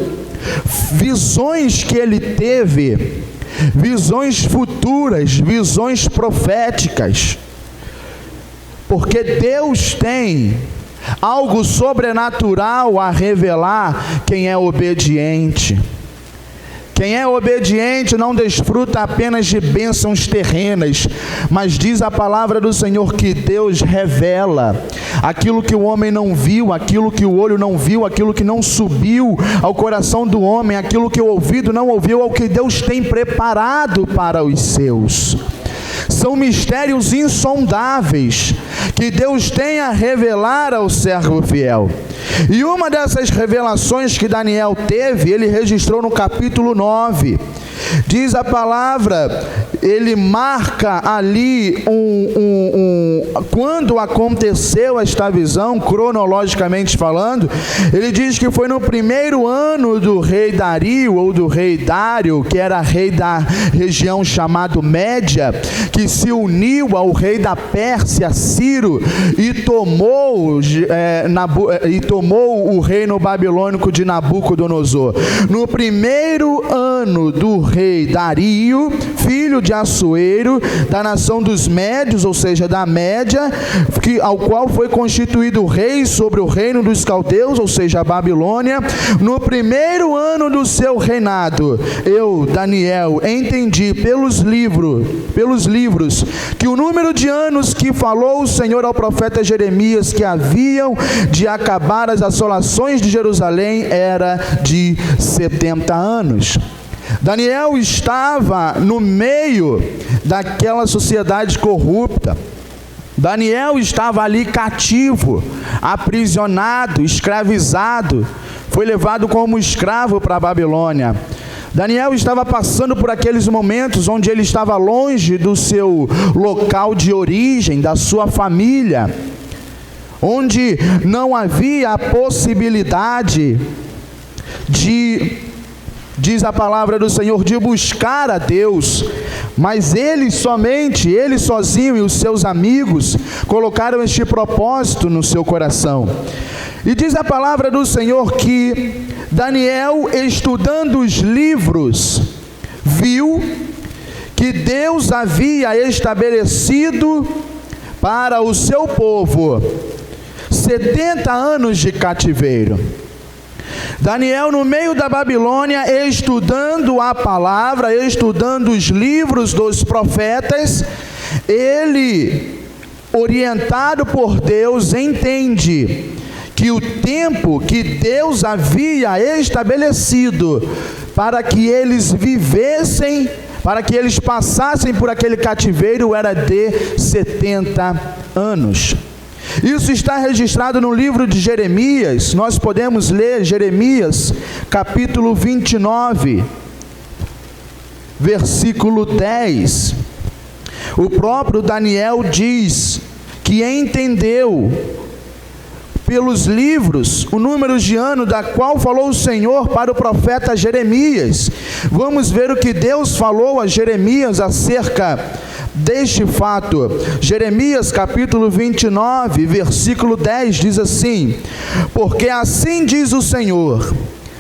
visões que ele teve, visões futuras, visões proféticas, porque Deus tem algo sobrenatural a revelar quem é obediente. Quem é obediente não desfruta apenas de bênçãos terrenas, mas diz a palavra do Senhor que Deus revela aquilo que o homem não viu, aquilo que o olho não viu, aquilo que não subiu ao coração do homem, aquilo que o ouvido não ouviu, ao que Deus tem preparado para os seus. São mistérios insondáveis que Deus tem a revelar ao servo fiel. E uma dessas revelações que Daniel teve, ele registrou no capítulo 9. Diz a palavra, ele marca ali quando aconteceu esta visão, cronologicamente falando. Ele diz que foi no primeiro ano do rei Dario, ou do rei Dário, que era rei da região chamada Média, que se uniu ao rei da Pérsia, Ciro, e tomou o reino babilônico de Nabucodonosor. No primeiro ano do rei Dario, filho de Assuero, da nação dos Médios, ou seja, da Média, ao qual foi constituído rei sobre o reino dos caldeus, ou seja, a Babilônia. No primeiro ano do seu reinado, eu, Daniel, entendi pelos livros que o número de anos que falou o Senhor ao profeta Jeremias que haviam de acabar as assolações de Jerusalém era de 70 anos. Daniel estava no meio daquela sociedade corrupta. Daniel estava ali cativo, aprisionado, escravizado, foi levado como escravo para a Babilônia. Daniel estava passando por aqueles momentos onde ele estava longe do seu local de origem, da sua família. onde não havia a possibilidade de, diz a palavra do Senhor, de buscar a Deus, mas ele sozinho e os seus amigos colocaram este propósito no seu coração. E diz a palavra do Senhor que Daniel, estudando os livros, viu que Deus havia estabelecido para o seu povo 70 anos de cativeiro. Daniel, no meio da Babilônia, estudando a palavra, estudando os livros dos profetas, ele, orientado por Deus, entende que o tempo que Deus havia estabelecido para que eles vivessem, para que eles passassem por aquele cativeiro, era de 70 anos. Isso está registrado no livro de Jeremias. Nós podemos ler Jeremias, capítulo 29, versículo 10. O próprio Daniel diz que entendeu pelos livros o número de ano da qual falou o Senhor para o profeta Jeremias. Vamos ver o que Deus falou a Jeremias acerca deste fato. Jeremias capítulo 29, versículo 10 diz assim: porque assim diz o Senhor,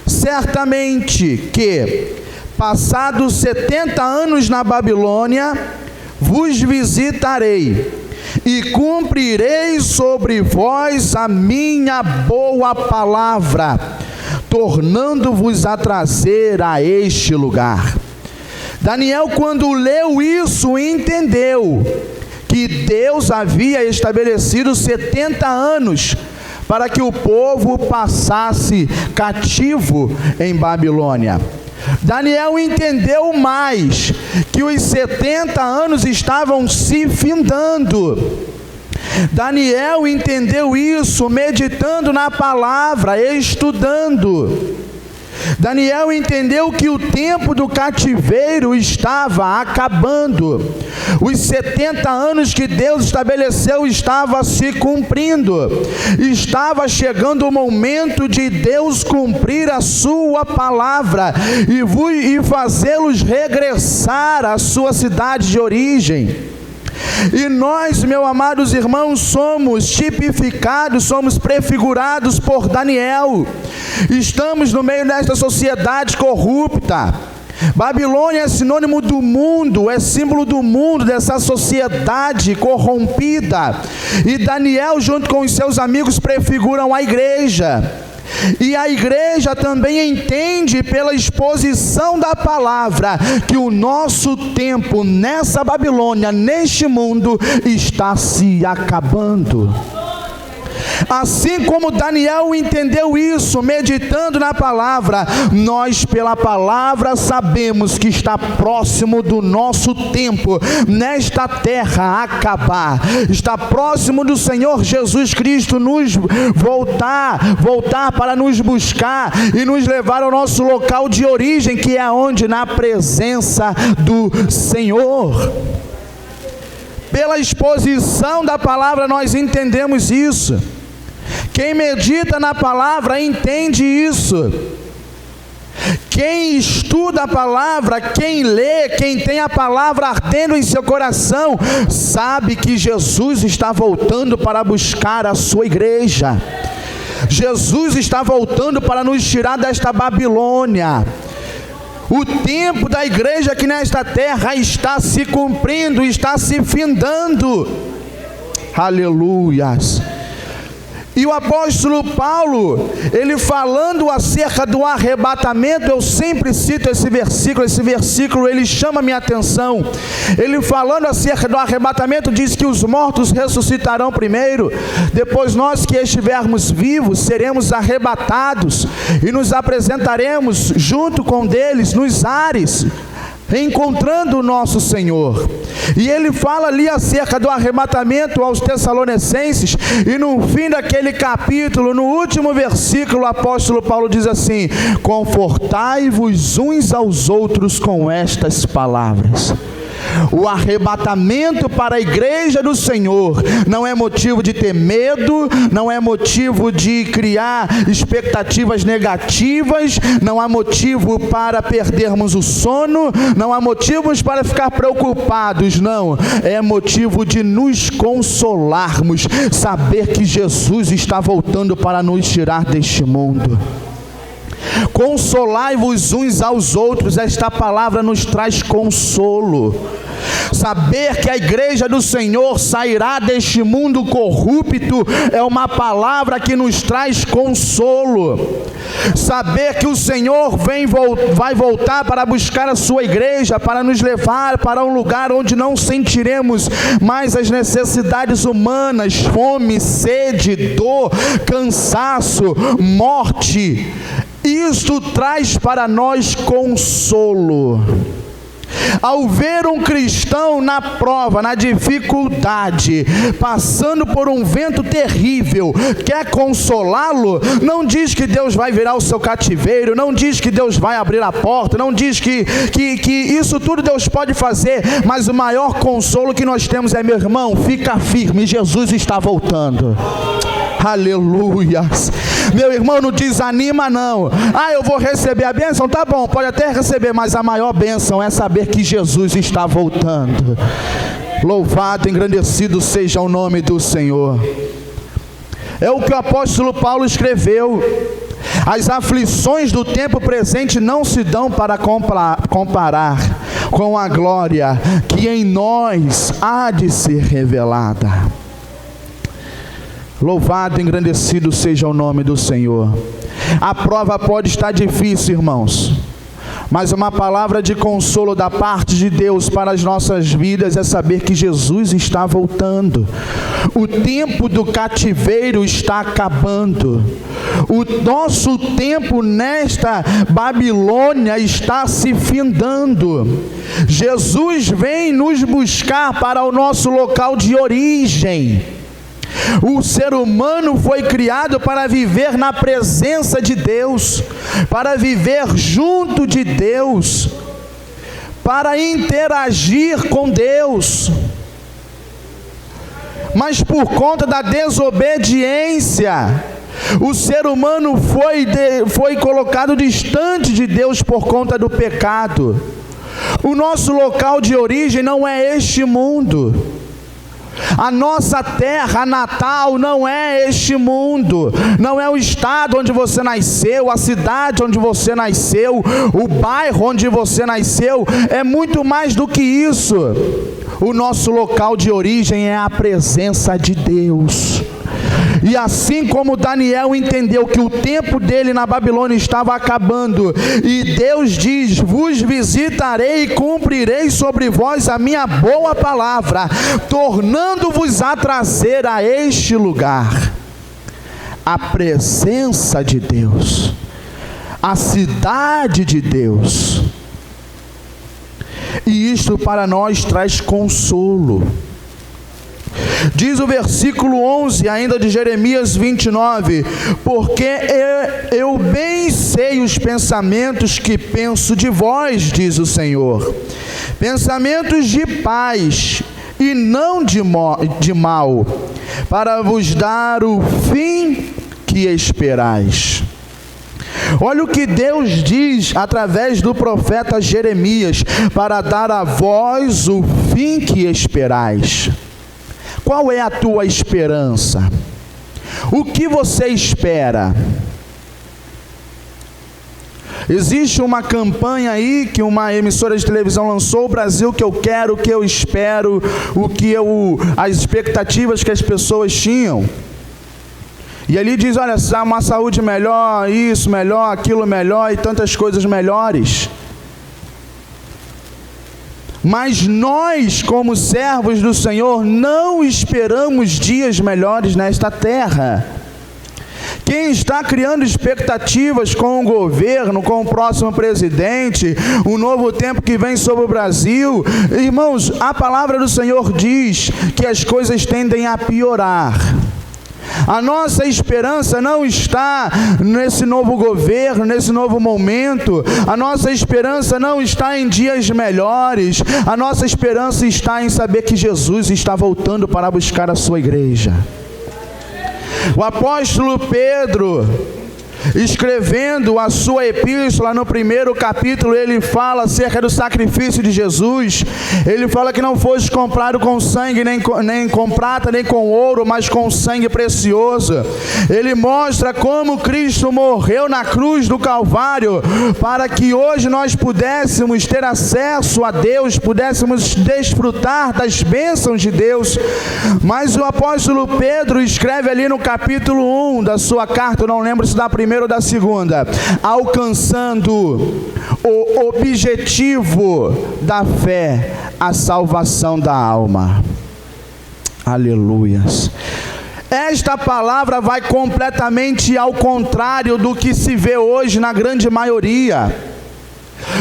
certamente que, passados 70 anos na Babilônia, vos visitarei, e cumprirei sobre vós a minha boa palavra, tornando-vos a trazer a este lugar. Daniel, quando leu isso, entendeu que Deus havia estabelecido 70 anos para que o povo passasse cativo em Babilônia. Daniel entendeu mais que os 70 anos estavam se findando. Daniel entendeu isso meditando na palavra, estudando. Daniel entendeu que o tempo do cativeiro estava acabando. Os 70 anos que Deus estabeleceu estavam se cumprindo. Estava chegando o momento de Deus cumprir a sua palavra e fazê-los regressar à sua cidade de origem. E nós, meus amados irmãos, somos tipificados, somos prefigurados por Daniel. Estamos no meio desta sociedade corrupta. Babilônia é sinônimo do mundo, é símbolo do mundo, dessa sociedade corrompida. E Daniel, junto com os seus amigos, prefiguram a igreja. E a igreja também entende pela exposição da palavra que o nosso tempo nessa Babilônia, neste mundo, está se acabando. Assim como Daniel entendeu isso, meditando na palavra, nós pela palavra sabemos que está próximo do nosso tempo nesta terra acabar. Está próximo do Senhor Jesus Cristo nos voltar para nos buscar e nos levar ao nosso local de origem, que é onde? Na presença do Senhor. Pela exposição da palavra nós entendemos isso. Quem medita na palavra entende isso. Quem estuda a palavra, quem lê, quem tem a palavra ardendo em seu coração, sabe que Jesus está voltando para buscar a sua igreja. Jesus está voltando para nos tirar desta Babilônia. O tempo da igreja aqui nesta terra está se cumprindo, está se findando. Aleluias. E o apóstolo Paulo, ele falando acerca do arrebatamento, eu sempre cito esse versículo ele chama minha atenção. Ele falando acerca do arrebatamento, diz que os mortos ressuscitarão primeiro, depois nós que estivermos vivos, seremos arrebatados, e nos apresentaremos junto com deles nos ares, encontrando o nosso Senhor. E ele fala ali acerca do arrebatamento aos Tessalonicenses, e no fim daquele capítulo, no último versículo, o apóstolo Paulo diz assim: confortai-vos uns aos outros com estas palavras. O arrebatamento para a igreja do Senhor não é motivo de ter medo, não é motivo de criar expectativas negativas, não há motivo para perdermos o sono, não há motivos para ficar preocupados, não. É motivo de nos consolarmos, saber que Jesus está voltando para nos tirar deste mundo. Consolai-vos uns aos outros, esta palavra nos traz consolo. Saber que a igreja do Senhor sairá deste mundo corrupto é uma palavra que nos traz consolo. Saber que o Senhor vai voltar para buscar a sua igreja, para nos levar para um lugar onde não sentiremos mais as necessidades humanas, fome, sede, dor, cansaço, morte. Isto traz para nós consolo. Ao ver um cristão na prova, na dificuldade, passando por um vento terrível, quer consolá-lo, não diz que Deus vai virar o seu cativeiro, não diz que Deus vai abrir a porta, não diz que isso tudo Deus pode fazer, mas o maior consolo que nós temos é: meu irmão, fica firme, Jesus está voltando. Aleluias. Meu irmão, não desanima não. Eu vou receber a bênção, tá bom, pode até receber, mas a maior bênção é saber que Jesus está voltando. Louvado, engrandecido seja o nome do Senhor. É o que o apóstolo Paulo escreveu: as aflições do tempo presente não se dão para comparar com a glória que em nós há de ser revelada. Louvado, engrandecido seja o nome do Senhor. A prova pode estar difícil, irmãos, mas uma palavra de consolo da parte de Deus para as nossas vidas é saber que Jesus está voltando. O tempo do cativeiro está acabando. O nosso tempo nesta Babilônia está se findando. Jesus vem nos buscar para o nosso local de origem. O ser humano foi criado para viver na presença de Deus, para viver junto de Deus, para interagir com Deus. Mas por conta da desobediência, o ser humano foi colocado distante de Deus por conta do pecado. O nosso local de origem não é este mundo. A nossa terra natal não é este mundo, não é o estado onde você nasceu, a cidade onde você nasceu, o bairro onde você nasceu, é muito mais do que isso. O nosso local de origem é a presença de Deus. E assim como Daniel entendeu que o tempo dele na Babilônia estava acabando, e Deus diz: vos visitarei e cumprirei sobre vós a minha boa palavra, tornando-vos a trazer a este lugar a presença de Deus, a cidade de Deus. E isto para nós traz consolo. Diz o versículo 11 ainda de Jeremias 29, porque eu bem sei os pensamentos que penso de vós, diz o Senhor, pensamentos de paz e não de mal, para vos dar o fim que esperais. Olha o que Deus diz através do profeta Jeremias: para dar a vós o fim que esperais. Qual é a tua esperança? O que você espera? Existe uma campanha aí que uma emissora de televisão lançou: o Brasil que eu quero, o que eu espero, as expectativas que as pessoas tinham. E ali diz: olha, uma saúde melhor, isso melhor, aquilo melhor e tantas coisas melhores. Mas nós, como servos do Senhor, não esperamos dias melhores nesta terra. Quem está criando expectativas com o governo, com o próximo presidente, o novo tempo que vem sobre o Brasil, irmãos, a palavra do Senhor diz que as coisas tendem a piorar. A nossa esperança não está nesse novo governo, nesse novo momento. A nossa esperança não está em dias melhores. A nossa esperança está em saber que Jesus está voltando para buscar a sua igreja. O apóstolo Pedro, escrevendo a sua epístola, no primeiro capítulo, ele fala acerca do sacrifício de Jesus. Ele fala que não fosse comprado com sangue, nem com prata, nem com ouro, mas com sangue precioso. Ele mostra como Cristo morreu na cruz do Calvário, para que hoje nós pudéssemos ter acesso a Deus, pudéssemos desfrutar das bênçãos de Deus. Mas o apóstolo Pedro escreve ali no capítulo 1 da sua carta, eu não lembro se da primeira ou da segunda, alcançando o objetivo da fé, a salvação da alma. Aleluias. Esta palavra vai completamente ao contrário do que se vê hoje na grande maioria.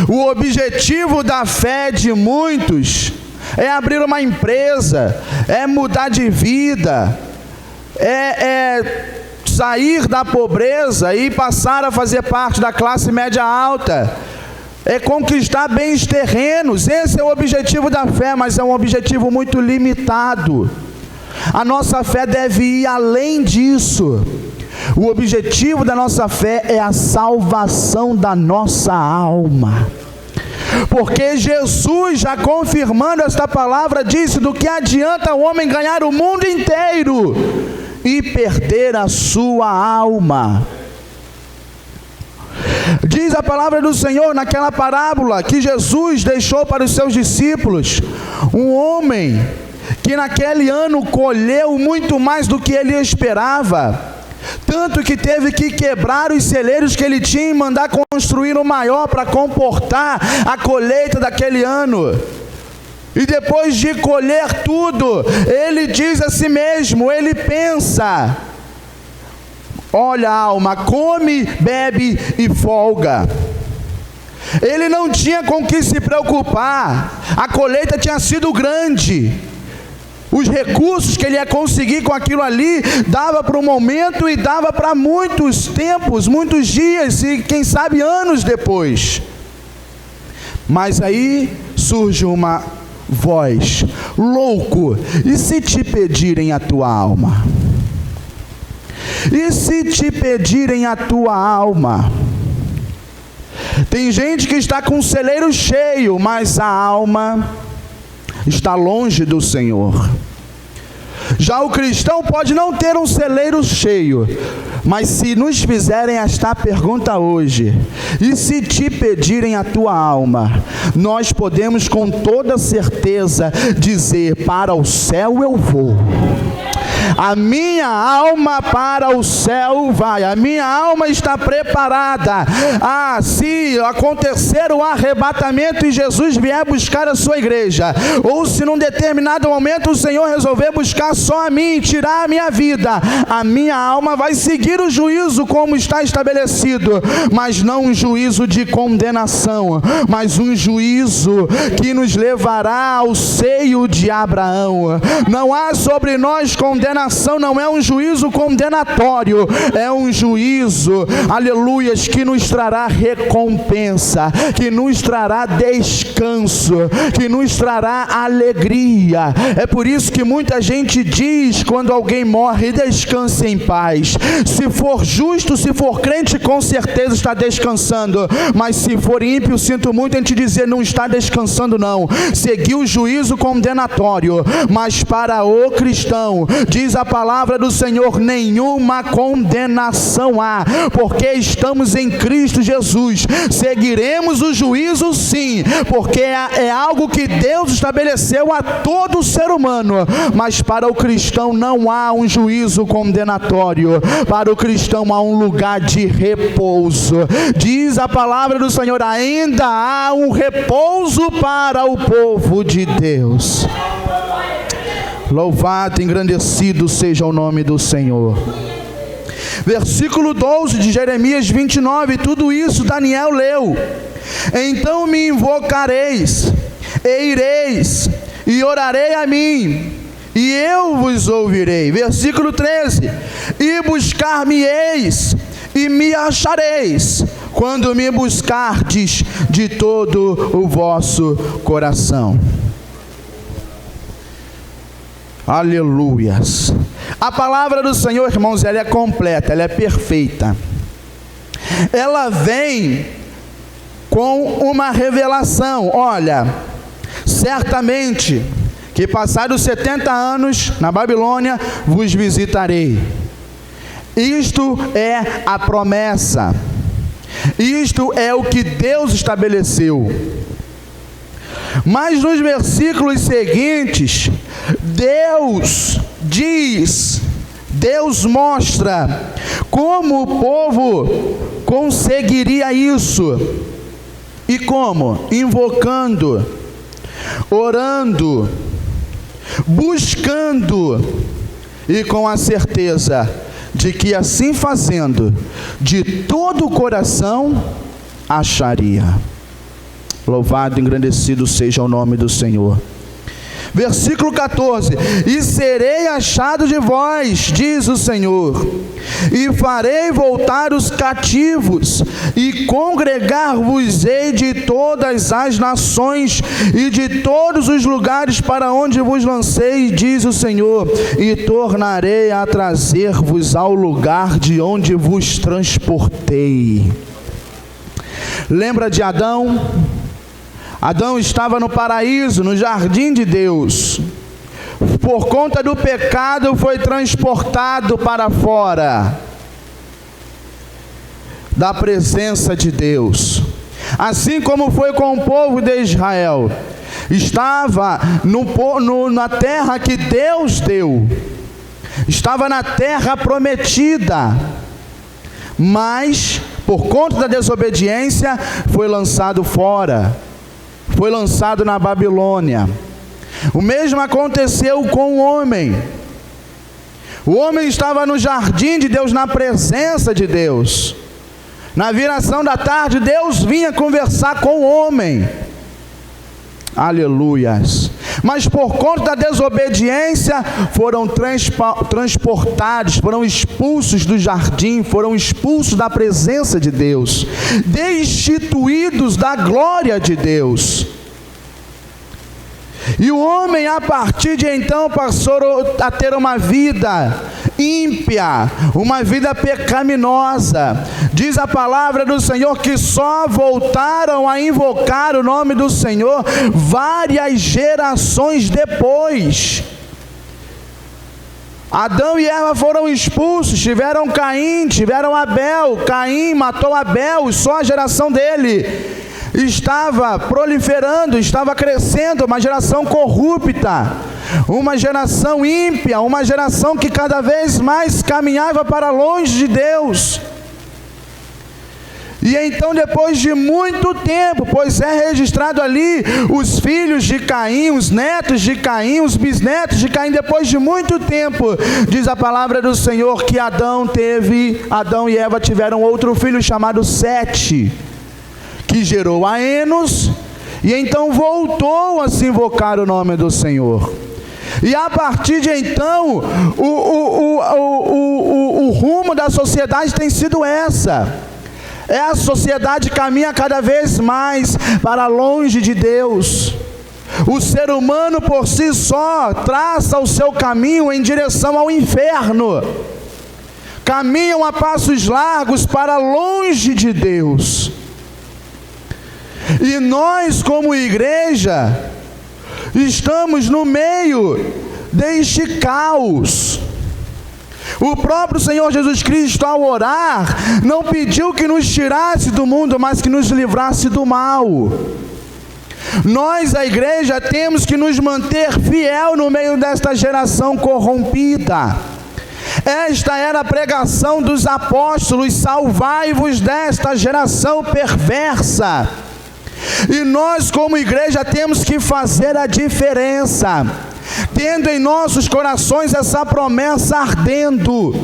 O objetivo da fé de muitos é abrir uma empresa, é mudar de vida, é sair da pobreza e passar a fazer parte da classe média alta, é conquistar bens terrenos. Esse é o objetivo da fé, mas é um objetivo muito limitado. A nossa fé deve ir além disso. O objetivo da nossa fé é a salvação da nossa alma. Porque Jesus, já confirmando esta palavra, disse: do que adianta o homem ganhar o mundo inteiro e perder a sua alma? Diz a palavra do Senhor naquela parábola que Jesus deixou para os seus discípulos, um homem que naquele ano colheu muito mais do que ele esperava, tanto que teve que quebrar os celeiros que ele tinha e mandar construir um maior para comportar a colheita daquele ano. E depois de colher tudo, ele diz a si mesmo, ele pensa: olha, alma, come, bebe e folga. Ele não tinha com que se preocupar, a colheita tinha sido grande. Os recursos que ele ia conseguir com aquilo ali, dava para o momento e dava para muitos tempos, muitos dias e quem sabe anos depois. Mas aí surge uma voz: louco, e se te pedirem a tua alma? E se te pedirem a tua alma? Tem gente que está com o celeiro cheio, mas a alma está longe do Senhor. Já o cristão pode não ter um celeiro cheio, mas se nos fizerem esta pergunta hoje, e se te pedirem a tua alma, nós podemos com toda certeza dizer: para o céu eu vou. A minha alma para o céu vai, a minha alma está preparada. Se acontecer o arrebatamento e Jesus vier buscar a sua igreja, ou se num determinado momento o Senhor resolver buscar só a mim, tirar a minha vida, a minha alma vai seguir o juízo como está estabelecido, mas não um juízo de condenação, mas um juízo que nos levará ao seio de Abraão. Não há sobre nós condenação, não é um juízo condenatório, é um juízo, aleluias, que nos trará recompensa, que nos trará descanso, que nos trará alegria. É por isso que muita gente diz, quando alguém morre: descanse em paz. Se for justo, se for crente, com certeza está descansando, mas se for ímpio, sinto muito em te dizer, não está descansando não, seguiu o juízo condenatório. Mas para o cristão, diz a palavra do Senhor, nenhuma condenação há, porque estamos em Cristo Jesus. Seguiremos o juízo sim, porque é algo que Deus estabeleceu a todo ser humano, mas para o cristão não há um juízo condenatório, para o cristão há um lugar de repouso. Diz a palavra do Senhor, ainda há um repouso para o povo de Deus. Louvado, engrandecido seja o nome do Senhor. Versículo 12 de Jeremias 29, tudo isso Daniel leu. Então me invocareis, e ireis, e orarei a mim, e eu vos ouvirei. Versículo 13: e buscar-me-eis, e me achareis, quando me buscardes de todo o vosso coração. Aleluias. A palavra do Senhor, irmãos, ela é completa, ela é perfeita. Ela vem com uma revelação. Olha, certamente que passados 70 anos na Babilônia vos visitarei. Isto é a promessa. Isto é o que Deus estabeleceu. Mas nos versículos seguintes, Deus diz, Deus mostra como o povo conseguiria isso. E como? Invocando, orando, buscando, e com a certeza de que assim fazendo, de todo o coração, acharia. Louvado e engrandecido seja o nome do Senhor. Versículo 14: e serei achado de vós, diz o Senhor, e farei voltar os cativos, e congregar-vos-ei de todas as nações, e de todos os lugares para onde vos lancei, diz o Senhor, e tornarei a trazer-vos ao lugar de onde vos transportei. Lembra de Adão? Adão estava no paraíso, no jardim de Deus. Por conta do pecado foi transportado para fora da presença de Deus. Assim como foi com o povo de Israel. Estava na terra que Deus deu. Estava na terra prometida. Mas, por conta da desobediência, foi lançado fora. Foi lançado na Babilônia. O mesmo aconteceu com o homem. O homem estava no jardim de Deus, na presença de Deus. Na viração da tarde, Deus vinha conversar com o homem. Aleluias. Mas por conta da desobediência, foram transportados, foram expulsos do jardim, foram expulsos da presença de Deus, destituídos da glória de Deus. E o homem, a partir de então, passou a ter uma vida ímpia, uma vida pecaminosa. Diz a palavra do Senhor que só voltaram a invocar o nome do Senhor várias gerações depois. Adão e Eva foram expulsos, tiveram Caim, tiveram Abel. Caim matou Abel, e só a geração dele estava proliferando, estava crescendo, uma geração corrupta, uma geração ímpia, uma geração que cada vez mais caminhava para longe de Deus. E então, depois de muito tempo, pois é registrado ali os filhos de Caim, os netos de Caim, os bisnetos de Caim, depois de muito tempo, diz a palavra do Senhor que Adão e Eva tiveram outro filho chamado Sete, que gerou a Enos, e então voltou a se invocar o nome do Senhor. E a partir de então, o rumo da sociedade tem sido essa. A sociedade caminha cada vez mais para longe de Deus. O ser humano por si só traça o seu caminho em direção ao inferno. Caminham a passos largos para longe de Deus. E nós, como igreja, estamos no meio deste caos. O próprio Senhor Jesus Cristo, ao orar, não pediu que nos tirasse do mundo, mas que nos livrasse do mal. Nós, a igreja, temos que nos manter fiel no meio desta geração corrompida. Esta era a pregação dos apóstolos: salvai-vos desta geração perversa. E nós, como igreja, temos que fazer a diferença, tendo em nossos corações essa promessa ardendo,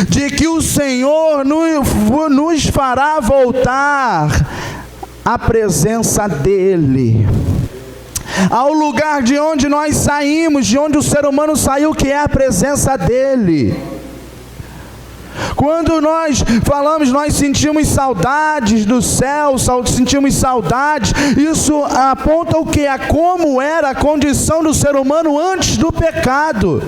de que o Senhor nos fará voltar à presença dEle. ao lugar de onde nós saímos, de onde o ser humano saiu, que é a presença dele. Quando nós falamos, nós sentimos saudades do céu, sentimos saudades, isso aponta o que? A como era a condição do ser humano antes do pecado.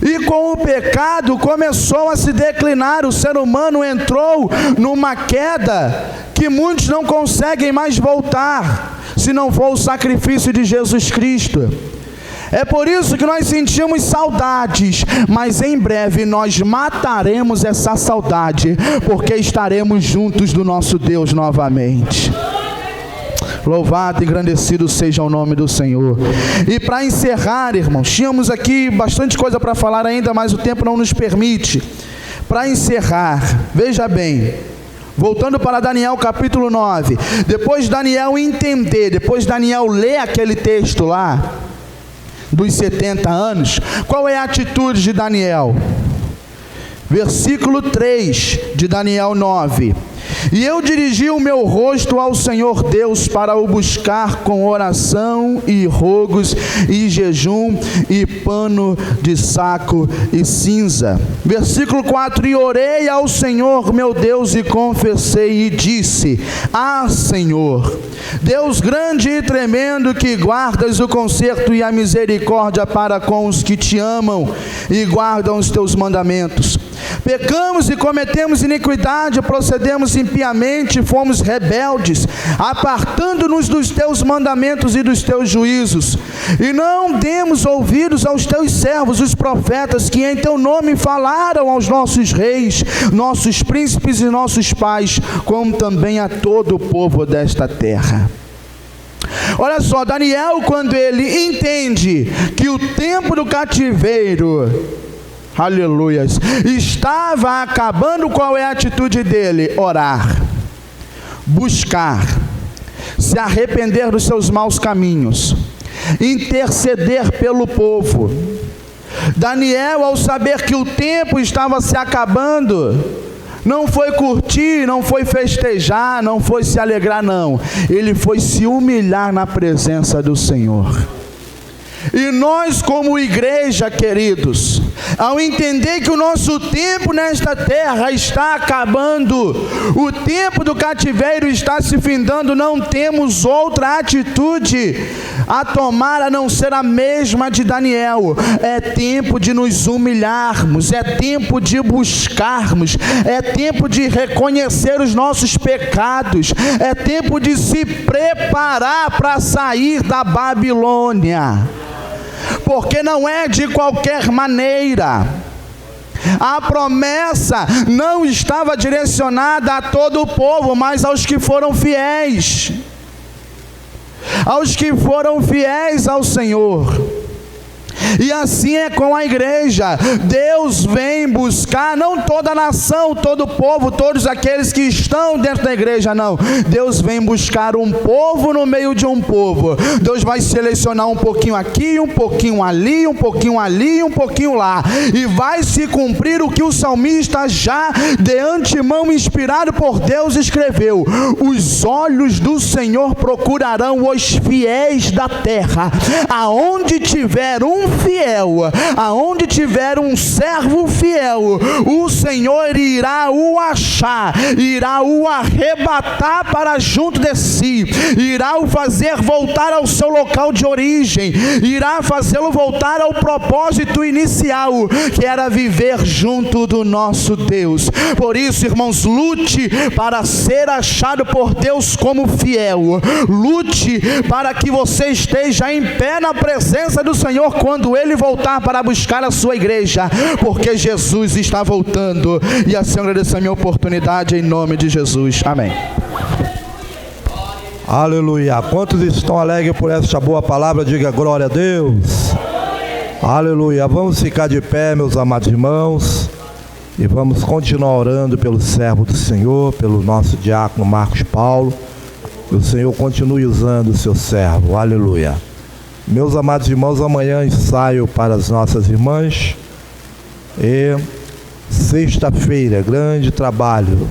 E com o pecado começou a se declinar, o ser humano entrou numa queda que muitos não conseguem mais voltar, se não for o sacrifício de Jesus Cristo. É por isso que nós sentimos saudades, mas em breve nós mataremos essa saudade, porque estaremos juntos do nosso Deus novamente. Louvado e engrandecido seja o nome do Senhor. E para encerrar, irmãos, tínhamos aqui bastante coisa para falar ainda, mas o tempo não nos permite. Para encerrar, veja bem, voltando para Daniel capítulo 9, depois de Daniel entender, depois de Daniel ler aquele texto lá, dos 70 anos, qual é a atitude de Daniel? Versículo 3 de Daniel 9: e eu dirigi o meu rosto ao Senhor Deus para o buscar com oração e rogos e jejum e pano de saco e cinza. Versículo 4: e orei ao Senhor meu Deus e confessei e disse: ah, Senhor, Deus grande e tremendo, que guardas o conserto e a misericórdia para com os que te amam e guardam os teus mandamentos. Pecamos e cometemos iniquidade, procedemos impiamente, fomos rebeldes, apartando-nos dos teus mandamentos e dos teus juízos, e não demos ouvidos aos teus servos, os profetas, que em teu nome falaram aos nossos reis, nossos príncipes e nossos pais, como também a todo o povo desta terra. Olha só, Daniel, quando ele entende que o tempo do cativeiro, aleluias, estava acabando, qual é a atitude dele? Orar, buscar, se arrepender dos seus maus caminhos, interceder pelo povo. Daniel, ao saber que o tempo estava se acabando, não foi curtir, não foi festejar, não foi se alegrar, não. Ele foi se humilhar na presença do Senhor. E nós, como igreja, queridos, ao entender que o nosso tempo nesta terra está acabando, o tempo do cativeiro está se findando, não temos outra atitude a tomar a não ser a mesma de Daniel. É tempo de nos humilharmos, é tempo de buscarmos, é tempo de reconhecer os nossos pecados, é tempo de se preparar para sair da Babilônia. Porque não é de qualquer maneira. A promessa não estava direcionada a todo o povo, mas aos que foram fiéis. Aos que foram fiéis ao Senhor. E assim é com a igreja. Deus vem buscar, não toda a nação, todo o povo, todos aqueles que estão dentro da igreja, não. Deus vem buscar um povo no meio de um povo. Deus vai selecionar um pouquinho aqui, um pouquinho ali, um pouquinho ali, um pouquinho lá. E vai se cumprir o que o salmista, já de antemão inspirado por Deus, escreveu: os olhos do Senhor procurarão os fiéis da terra. Aonde tiver um fiel, aonde tiver um servo fiel, o Senhor irá o achar, irá o arrebatar para junto de si, irá o fazer voltar ao seu local de origem, irá fazê-lo voltar ao propósito inicial, que era viver junto do nosso Deus. Por isso, irmãos, lute para ser achado por Deus como fiel, lute para que você esteja em pé na presença do Senhor quando Ele voltar para buscar a sua igreja, porque Jesus está voltando. E assim eu agradeço a minha oportunidade em nome de Jesus, amém. Aleluia. Quantos estão alegres por esta boa palavra? Diga glória a Deus. Aleluia. Vamos ficar de pé, meus amados irmãos, e vamos continuar orando pelo servo do Senhor, pelo nosso diácono Marcos Paulo. Que o Senhor continue usando o seu servo. Aleluia. Meus amados irmãos, amanhã ensaio para as nossas irmãs. E sexta-feira, grande trabalho.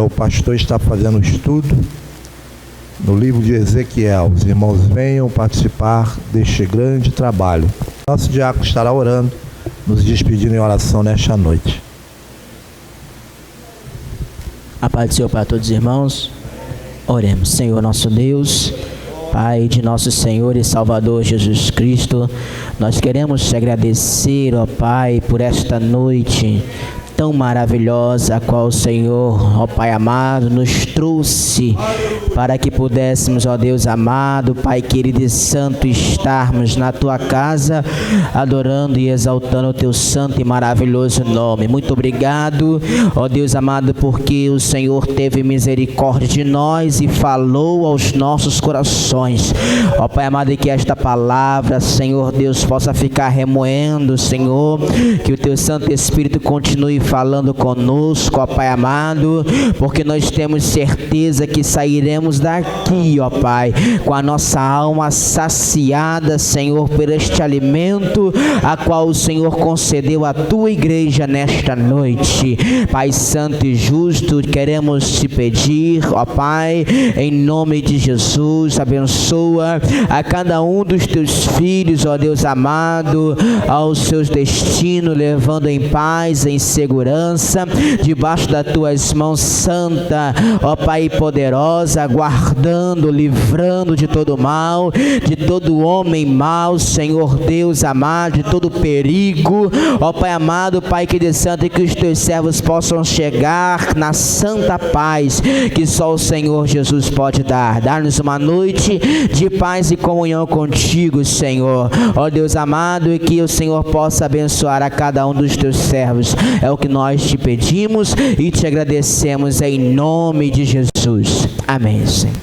O pastor está fazendo um estudo. no livro de Ezequiel. Os irmãos venham participar deste grande trabalho. Nosso diácono estará orando, nos despedindo em oração nesta noite. A paz do Senhor para todos os irmãos. Oremos. Senhor nosso Deus, Pai de nosso Senhor e Salvador Jesus Cristo, nós queremos te agradecer, ó Pai, por esta noite tão maravilhosa, a qual o Senhor, ó Pai amado, nos trouxe para que pudéssemos, ó Deus amado, Pai querido e santo, estarmos na Tua casa, adorando e exaltando o Teu santo e maravilhoso nome. Muito obrigado, ó Deus amado, porque o Senhor teve misericórdia de nós e falou aos nossos corações. Ó Pai amado, e que esta palavra, Senhor Deus, possa ficar remoendo, Senhor, que o Teu Santo Espírito continue falando conosco, ó Pai amado, porque nós temos certeza que sairemos daqui, ó Pai, com a nossa alma saciada, Senhor, por este alimento a qual o Senhor concedeu à Tua igreja nesta noite. Pai santo e justo, queremos te pedir, ó Pai, em nome de Jesus, abençoa a cada um dos Teus filhos, ó Deus amado, aos seus destinos, levando em paz, em segurança, debaixo das Tuas mãos santa, ó Pai poderosa, guardando, livrando de todo mal, de todo homem mau, Senhor Deus amado, de todo perigo, ó Pai amado, Pai querido santo, e que os Teus servos possam chegar na santa paz que só o Senhor Jesus pode dar. Dá-nos uma noite de paz e comunhão contigo, Senhor, ó Deus amado, e que o Senhor possa abençoar a cada um dos Teus servos. É o que nós te pedimos e te agradecemos em nome de Jesus. Amém, Senhor.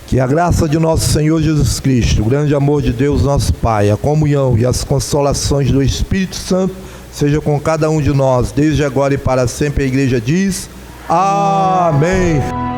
Que a graça de nosso Senhor Jesus Cristo, o grande amor de Deus nosso Pai, a comunhão e as consolações do Espírito Santo seja com cada um de nós, desde agora e para sempre. A igreja diz: Amém.